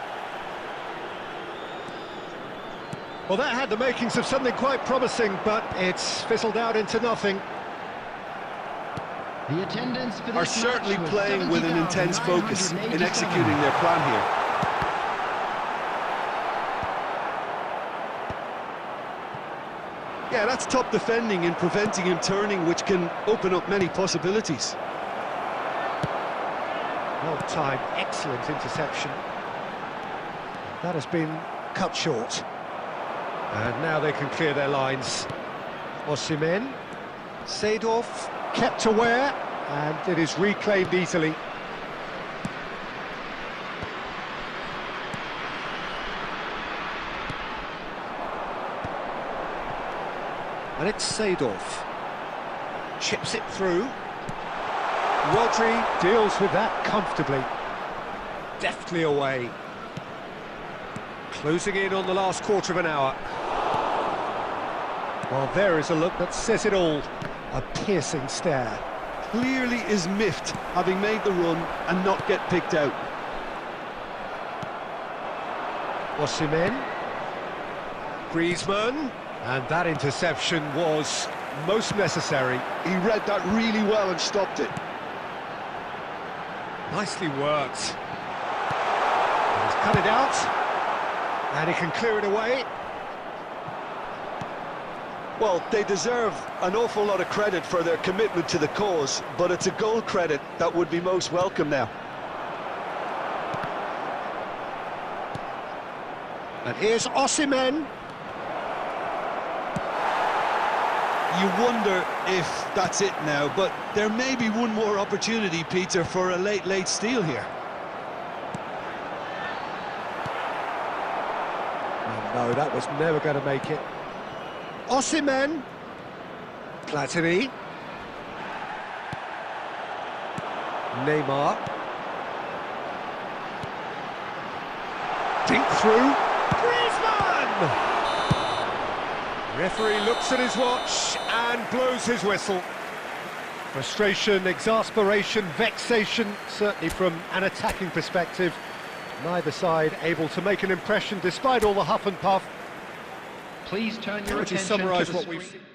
S1: Well, that had the makings of something quite promising, but it's fizzled out into nothing.
S4: The attendance for this
S2: Are certainly
S4: match was
S2: playing with an intense focus in
S4: 70,987.
S2: executing their plan here. Yeah, that's top defending and preventing him turning, which can open up many possibilities.
S1: Well timed, excellent interception. That has been cut short. And now they can clear their lines. Osimhen, Seedorf, kept aware, and it is reclaimed easily. And it's Seedorf. Chips it through. Rodri deals with that comfortably. Deftly away. Closing in on the last quarter of an hour. Well, there is a look that says it all. A piercing stare.
S2: Clearly is miffed, having made the run and not get picked out.
S1: Osimhen. Griezmann. And that interception was most necessary.
S2: He read that really well and stopped it.
S1: Nicely worked. He's cut it out. And he can clear it away.
S2: Well, they deserve an awful lot of credit for their commitment to the cause, but it's a goal credit that would be most welcome now.
S1: And here's Osimhen.
S2: You wonder if that's it now, but there may be one more opportunity, Peter, for a late steal here.
S1: Oh, no, that was never going to make it. Osimhen. Platini. Neymar. Dink through. Griezmann! Referee looks at his watch and blows his whistle. Frustration, exasperation, vexation, certainly from an attacking perspective. Neither side able to make an impression despite all the huff and puff.
S3: Please turn your
S1: Would you
S3: attention to
S1: summarise
S3: the
S1: what we've
S3: screen.
S1: seen?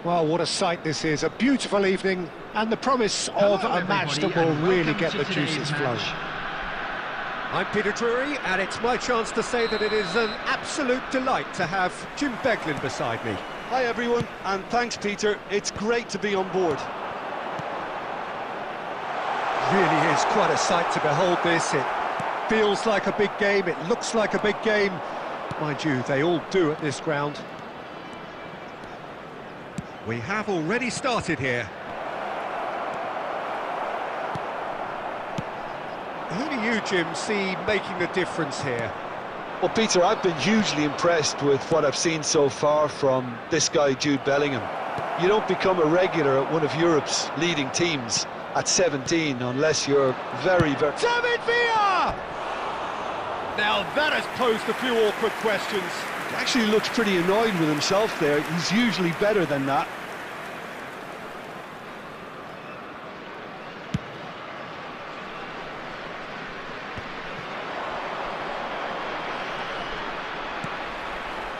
S1: Well, what a sight this is. A beautiful evening and the promise of a match that will really get the juices flowing. I'm Peter Drury, and it's my chance to say that it is an absolute delight to have Jim Beglin beside me.
S2: Hi everyone, and thanks Peter, it's great to be on board.
S1: Really is quite a sight to behold this. It feels like a big game, it looks like a big game. Mind you, they all do at this ground. We have already started here. Who do you, Jim, see making the difference here?
S5: Well, Peter, I've been hugely impressed with what I've seen so far from this guy, Jude Bellingham. You don't become a regular at one of Europe's leading teams at 17 unless you're very...
S1: David Villa! Now that has posed a few awkward questions.
S2: He actually looks pretty annoyed with himself there. He's usually better than that.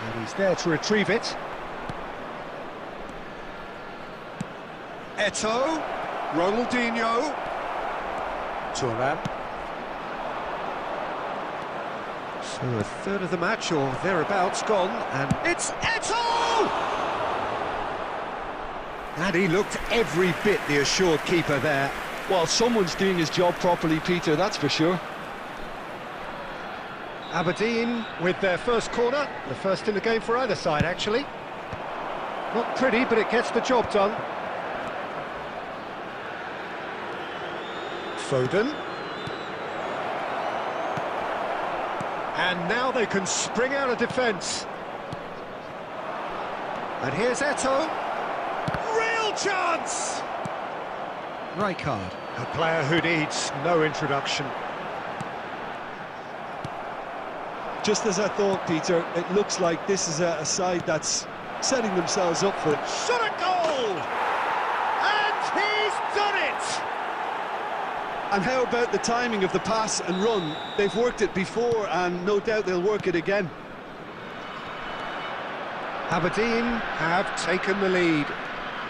S1: And he's there to retrieve it. Eto'o, Ronaldinho, Thuram. So a third of the match, or thereabouts, gone, and it's Eto'o! And he looked every bit the assured keeper there.
S2: Well, someone's doing his job properly, Peter, that's for sure.
S1: Aberdeen with their first corner, the first in the game for either side, actually. Not pretty, but it gets the job done. Foden. And now they can spring out of defence. And here's Eto'o. Real chance! Rijkaard, a player who needs no introduction.
S2: Just as I thought, Peter, it looks like this is a side that's setting themselves up for it.
S1: Shot a goal! And he's done it!
S2: And how about the timing of the pass and run? They've worked it before, and no doubt they'll work it again.
S1: Aberdeen have taken the lead.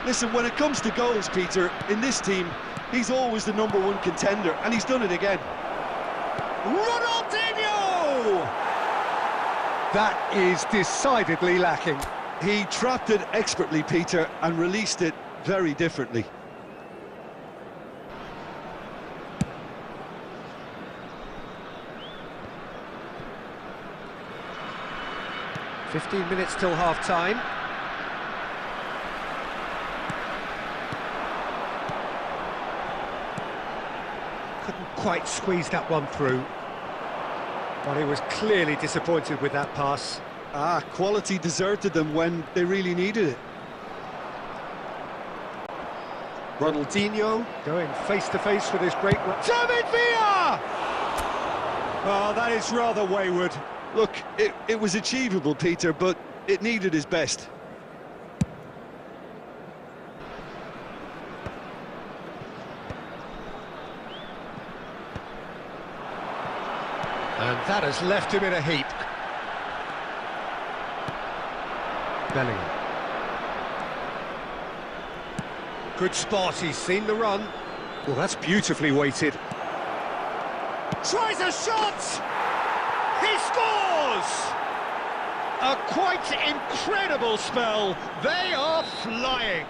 S2: Listen, when it comes to goals, Peter, in this team, he's always the #1 contender, and he's done it again.
S1: Ronaldinho! That is decidedly lacking.
S2: He trapped it expertly, Peter, and released it very differently.
S1: "15 minutes till half-time. Couldn't quite squeeze that one through. But he was clearly disappointed with that pass.
S2: Quality deserted them when they really needed it.
S1: Ronaldinho going face-to-face with his great... David Villa! Oh, that is rather wayward.
S2: Look, it was achievable, Peter, but it needed his best.
S1: And that has left him in a heap. Bellingham. Good spot, he's seen the run. Well, that's beautifully weighted. Tries a shot! He scores! A quite incredible spell. They are flying.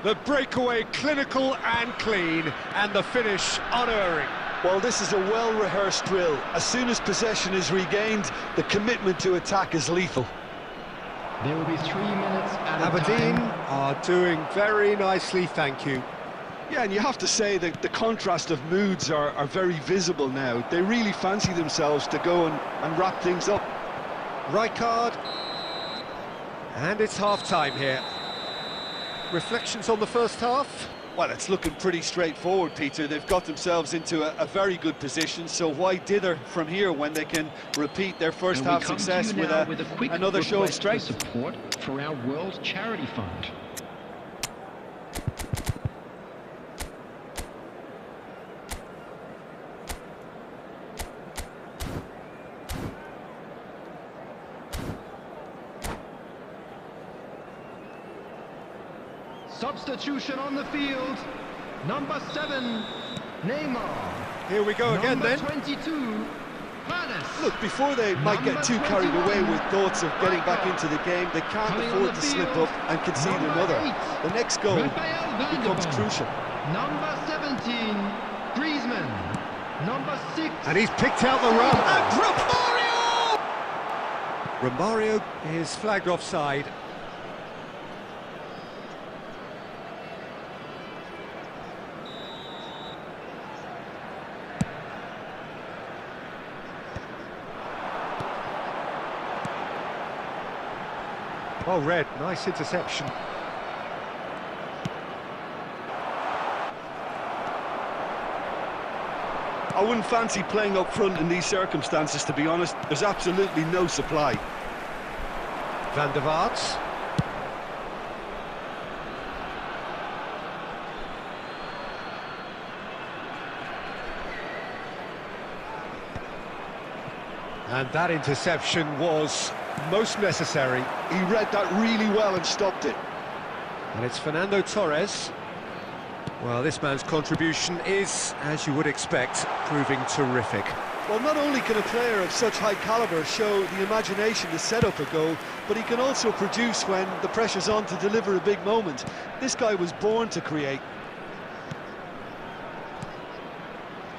S1: The breakaway clinical and clean, and the finish unerring.
S2: Well, this is a well-rehearsed drill. As soon as possession is regained, the commitment to attack is lethal.
S3: There will be 3 minutes at
S1: Aberdeen
S3: a time.
S1: are doing very nicely, thank you.
S2: Yeah, and you have to say that the contrast of moods are very visible now. They really fancy themselves to go and wrap things up.
S1: Rijkaard. And it's half-time here. Reflections on the first half?
S2: Well, it's looking pretty straightforward, Peter. They've got themselves into a very good position, so why dither from here when they can repeat their first half success with
S3: a quick
S2: another show of
S3: request
S2: strength?
S3: for support for our World Charity Fund.
S4: Substitution on the field. Number 7, Neymar.
S1: Here we go again then.
S4: Number 22, Paris.
S2: Look, before they might get too carried away with thoughts of getting back into the game, they can't
S4: Coming on
S2: afford
S4: the
S2: to slip
S4: field,
S2: up and concede
S4: number
S2: another.
S4: 8,
S2: The next goal
S4: Raphael
S2: becomes
S4: Vandervaart.
S2: crucial.
S4: Number 17, Griezmann. Number 6.
S1: And he's picked out the run. And Romario! Romario is flagged offside. Well read, nice interception.
S2: I wouldn't fancy playing up front in these circumstances, to be honest. There's absolutely no supply.
S1: Van der Vaart. And that interception was most necessary.
S2: He read that really well and stopped it.
S1: And it's Fernando Torres. Well, this man's contribution is, as you would expect, proving terrific.
S2: Well, not only can a player of such high calibre show the imagination to set up a goal, but he can also produce when the pressure's on to deliver a big moment. This guy was born to create.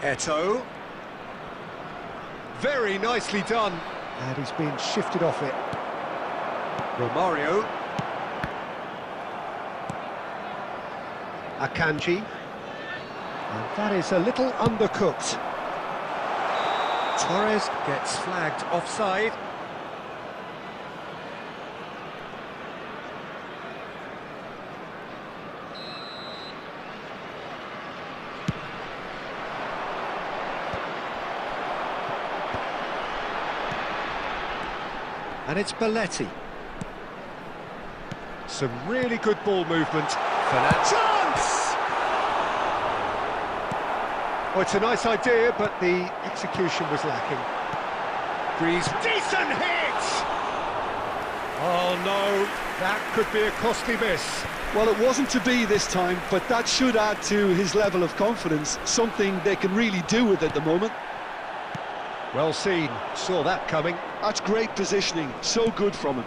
S1: Eto'o. Very nicely done. And he's been shifted off it. Romario. Akanji. And that is a little undercooked. Torres gets flagged offside. And it's Belletti. Some really good ball movement. Chance! Oh, it's a nice idea, but the execution was lacking. Breeze, decent hit! Oh no, that could be a costly miss.
S2: Well, it wasn't to be this time, but that should add to his level of confidence, something they can really do with at the moment.
S1: Well seen, saw that coming.
S2: That's great positioning, so good from him.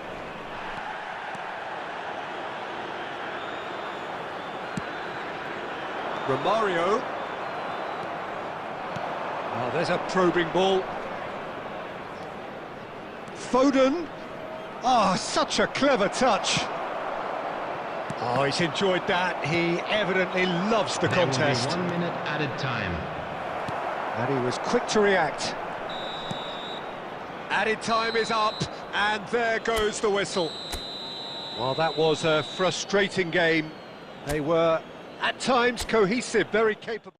S1: Romario. Oh, there's a probing ball. Foden. Oh, such a clever touch. Oh, he's enjoyed that. He evidently loves the contest.
S4: There will be 1 minute added time.
S1: And he was quick to react. Added time is up, and there goes the whistle. Well, that was a frustrating game. They were, at times, cohesive, very capable.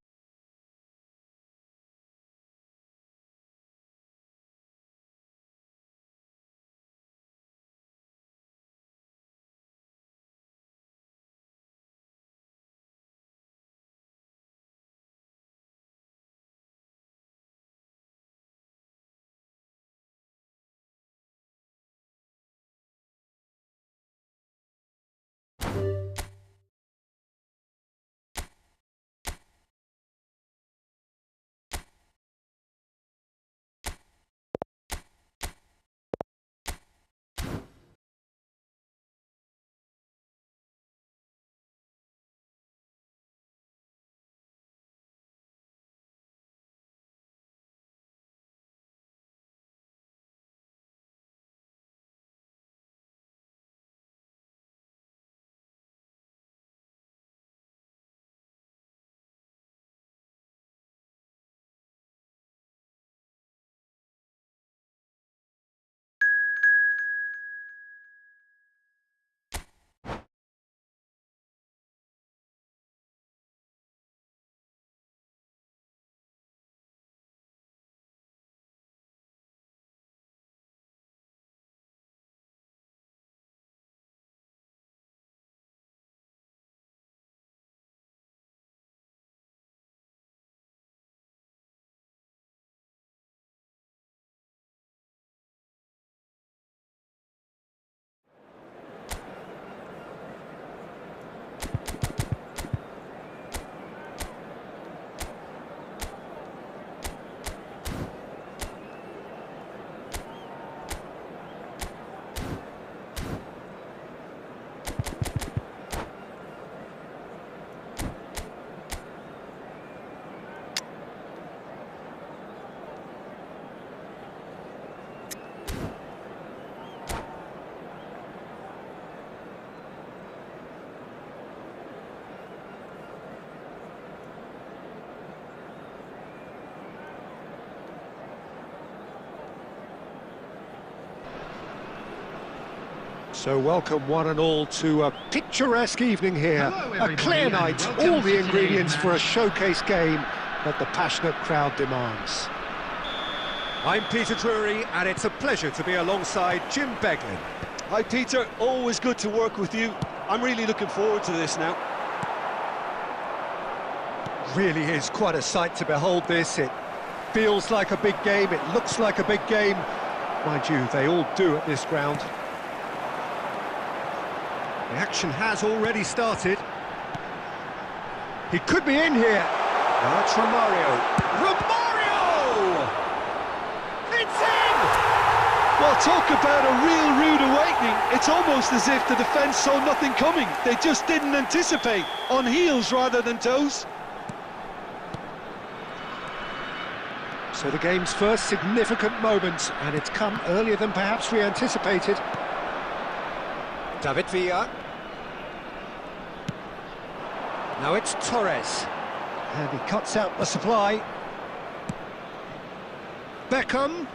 S1: So welcome one and all to a picturesque evening here.
S4: Hello,
S1: A
S4: everybody,
S1: clear
S4: and
S1: night,
S4: welcome
S1: all
S4: to
S1: the
S4: today's
S1: ingredients for a
S4: match.
S1: showcase game. that the passionate crowd demands. I'm Peter Drury, and it's a pleasure to be alongside Jim Beglin.
S2: Hi Peter, always good to work with you. I'm really looking forward to this now.
S1: Really is quite a sight to behold this. It feels like a big game, it looks like a big game. Mind you, they all do at this ground. The action has already started. He could be in here. Now it's Romario. Romario! It's in!
S2: Well, talk about a real rude awakening. It's almost as if the defence saw nothing coming. They just didn't anticipate. On heels rather than toes.
S1: So the game's first significant moment, and it's come earlier than perhaps we anticipated. David Villa. Now it's Torres. And he cuts out the supply. Beckham.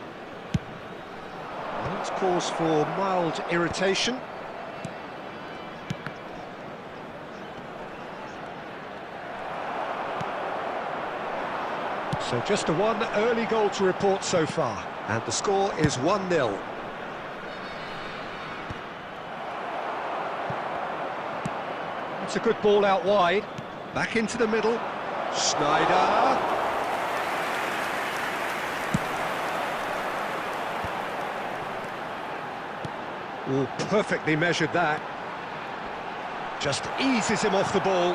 S1: Well, it's cause for mild irritation. So just a one early goal to report so far. And the score is 1-0. It's a good ball out wide. Back into the middle. Schneider. Oh, perfectly measured that. Just eases him off the ball.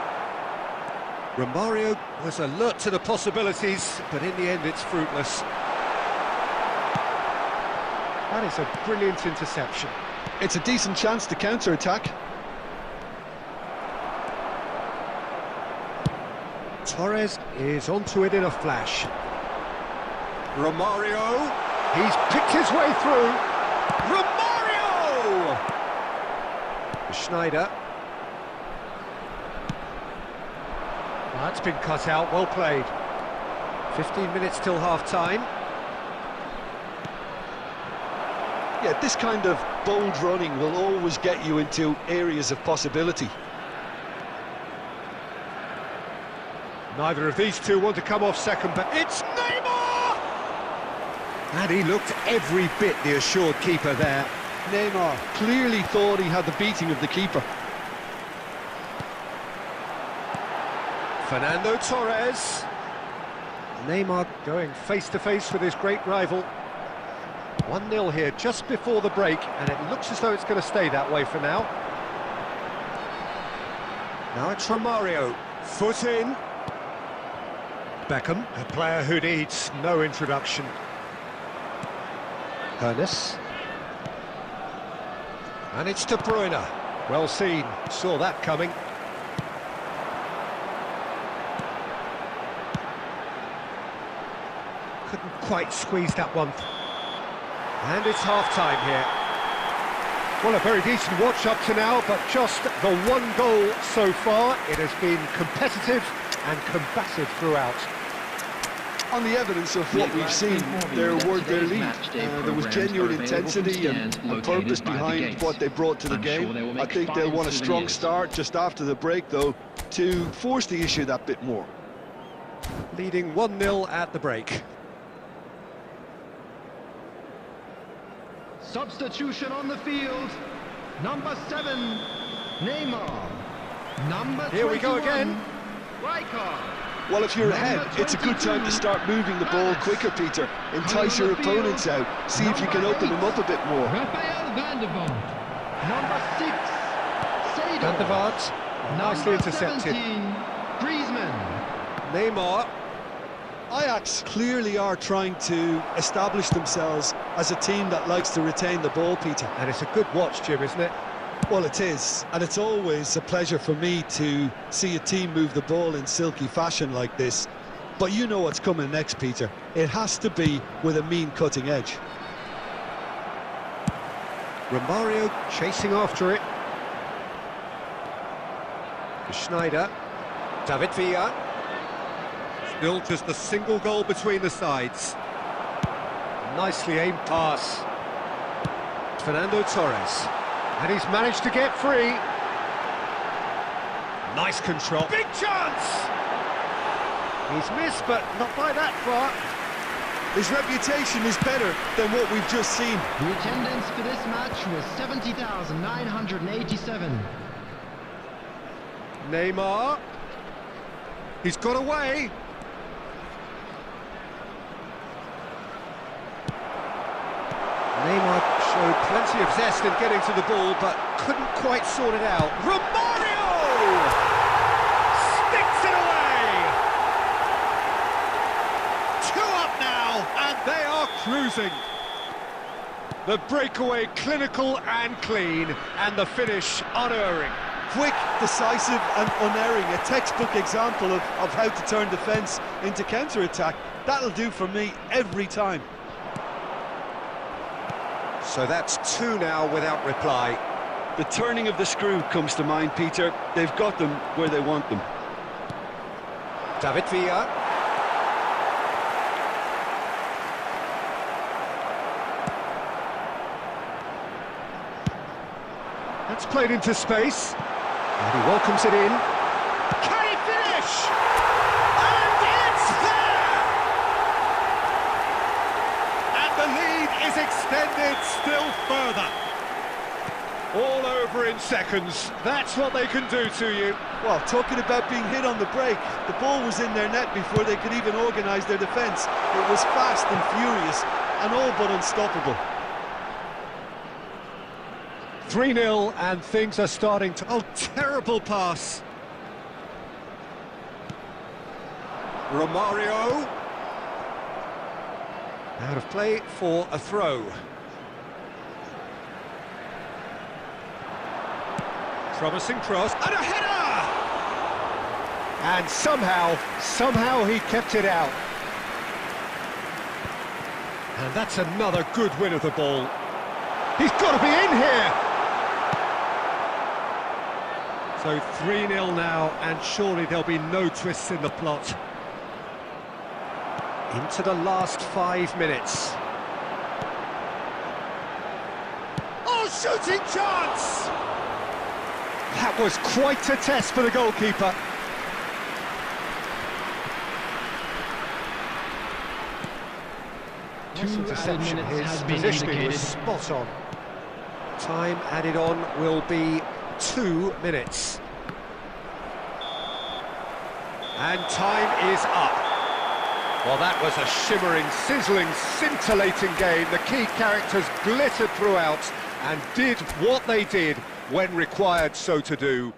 S1: Romario was alert to the possibilities, but in the end it's fruitless. That is a brilliant interception.
S2: It's a decent chance to counter-attack.
S1: Torres is onto it in a flash. Romario, he's picked his way through. Romario! Schneider. That's been cut out, well played. 15 minutes till half-time.
S2: Yeah, this kind of bold running will always get you into areas of possibility.
S1: Neither of these two want to come off second, but it's Neymar! And he looked every bit the assured keeper there.
S2: Neymar clearly thought he had the beating of the keeper.
S1: Fernando Torres. Neymar going face-to-face with his great rival. 1-0 here just before the break, and it looks as though it's going to stay that way for now. Now it's Romario. Foot in. Beckham, a player who needs no introduction. Harun. And it's De Bruyne. Well seen, saw that coming. Couldn't quite squeeze that one. And it's half-time here. Well, a very decent watch up to now, but just the one goal so far. It has been competitive and combative throughout.
S2: On the evidence of what we've seen, there were their lead. There was genuine intensity and purpose behind what they brought to the game. I think they'll want a strong start just after the break, though, to force the issue that bit more.
S1: Leading 1-0 at the break.
S4: Substitution on the field. Number 7, Neymar. Number 21,
S1: here we go again.
S4: Rijkaard.
S2: Well, if you're ahead, it's a good time to start moving the ball quicker, Peter. Entice your opponents out. See if you can open them up a bit more.
S4: Rafael van der Vaart. Number 6, Seedorf.
S1: Van der Vaart, nicely intercepted.
S4: 17, Griezmann.
S1: Neymar.
S2: Ajax clearly are trying to establish themselves as a team that likes to retain the ball, Peter.
S1: And it's a good watch, Jim, isn't it?
S2: Well, it is, and it's always a pleasure for me to see a team move the ball in silky fashion like this. But you know what's coming next, Peter. It has to be with a mean cutting edge.
S1: Romario chasing after it. Schneider. David Villa. Still just a single goal between the sides. Nicely aimed pass. Fernando Torres. And he's managed to get free. Nice control. Big chance! He's missed, but not by that far.
S2: His reputation is better than what we've just seen.
S4: The attendance for this match was 70,987.
S1: Neymar. He's got away. Neymar showed plenty of zest in getting to the ball, but couldn't quite sort it out. Romario! Sticks it away! 2 up now, and they are cruising. The breakaway clinical and clean, and the finish unerring.
S2: Quick, decisive and unerring, a textbook example of how to turn defence into counter-attack. That'll do for me every time.
S1: So that's 2 now without reply.
S2: The turning of the screw comes to mind, Peter. They've got them where they want them.
S1: David Villa. That's played into space. And he welcomes it in. Can he finish? And it's there! And the lead is extended still further. All over in seconds. That's what they can do to you.
S2: Well, talking about being hit on the break, the ball was in their net before they could even organise their defence. It was fast and furious, and all but unstoppable.
S1: 3-0 and things are starting to... Oh, terrible pass. Romario. Out of play for a throw. Promising cross, and a header! And somehow he kept it out. And that's another good win of the ball. He's got to be in here! So 3-0 now, and surely there'll be no twists in the plot. Into the last 5 minutes. Oh, shooting chance! That was quite a test for the goalkeeper. Nice interception. His positioning was spot on. Time added on will be 2 minutes. And time is up. Well, that was a shimmering, sizzling, scintillating game. The key characters glittered throughout and did what they did when required so to do.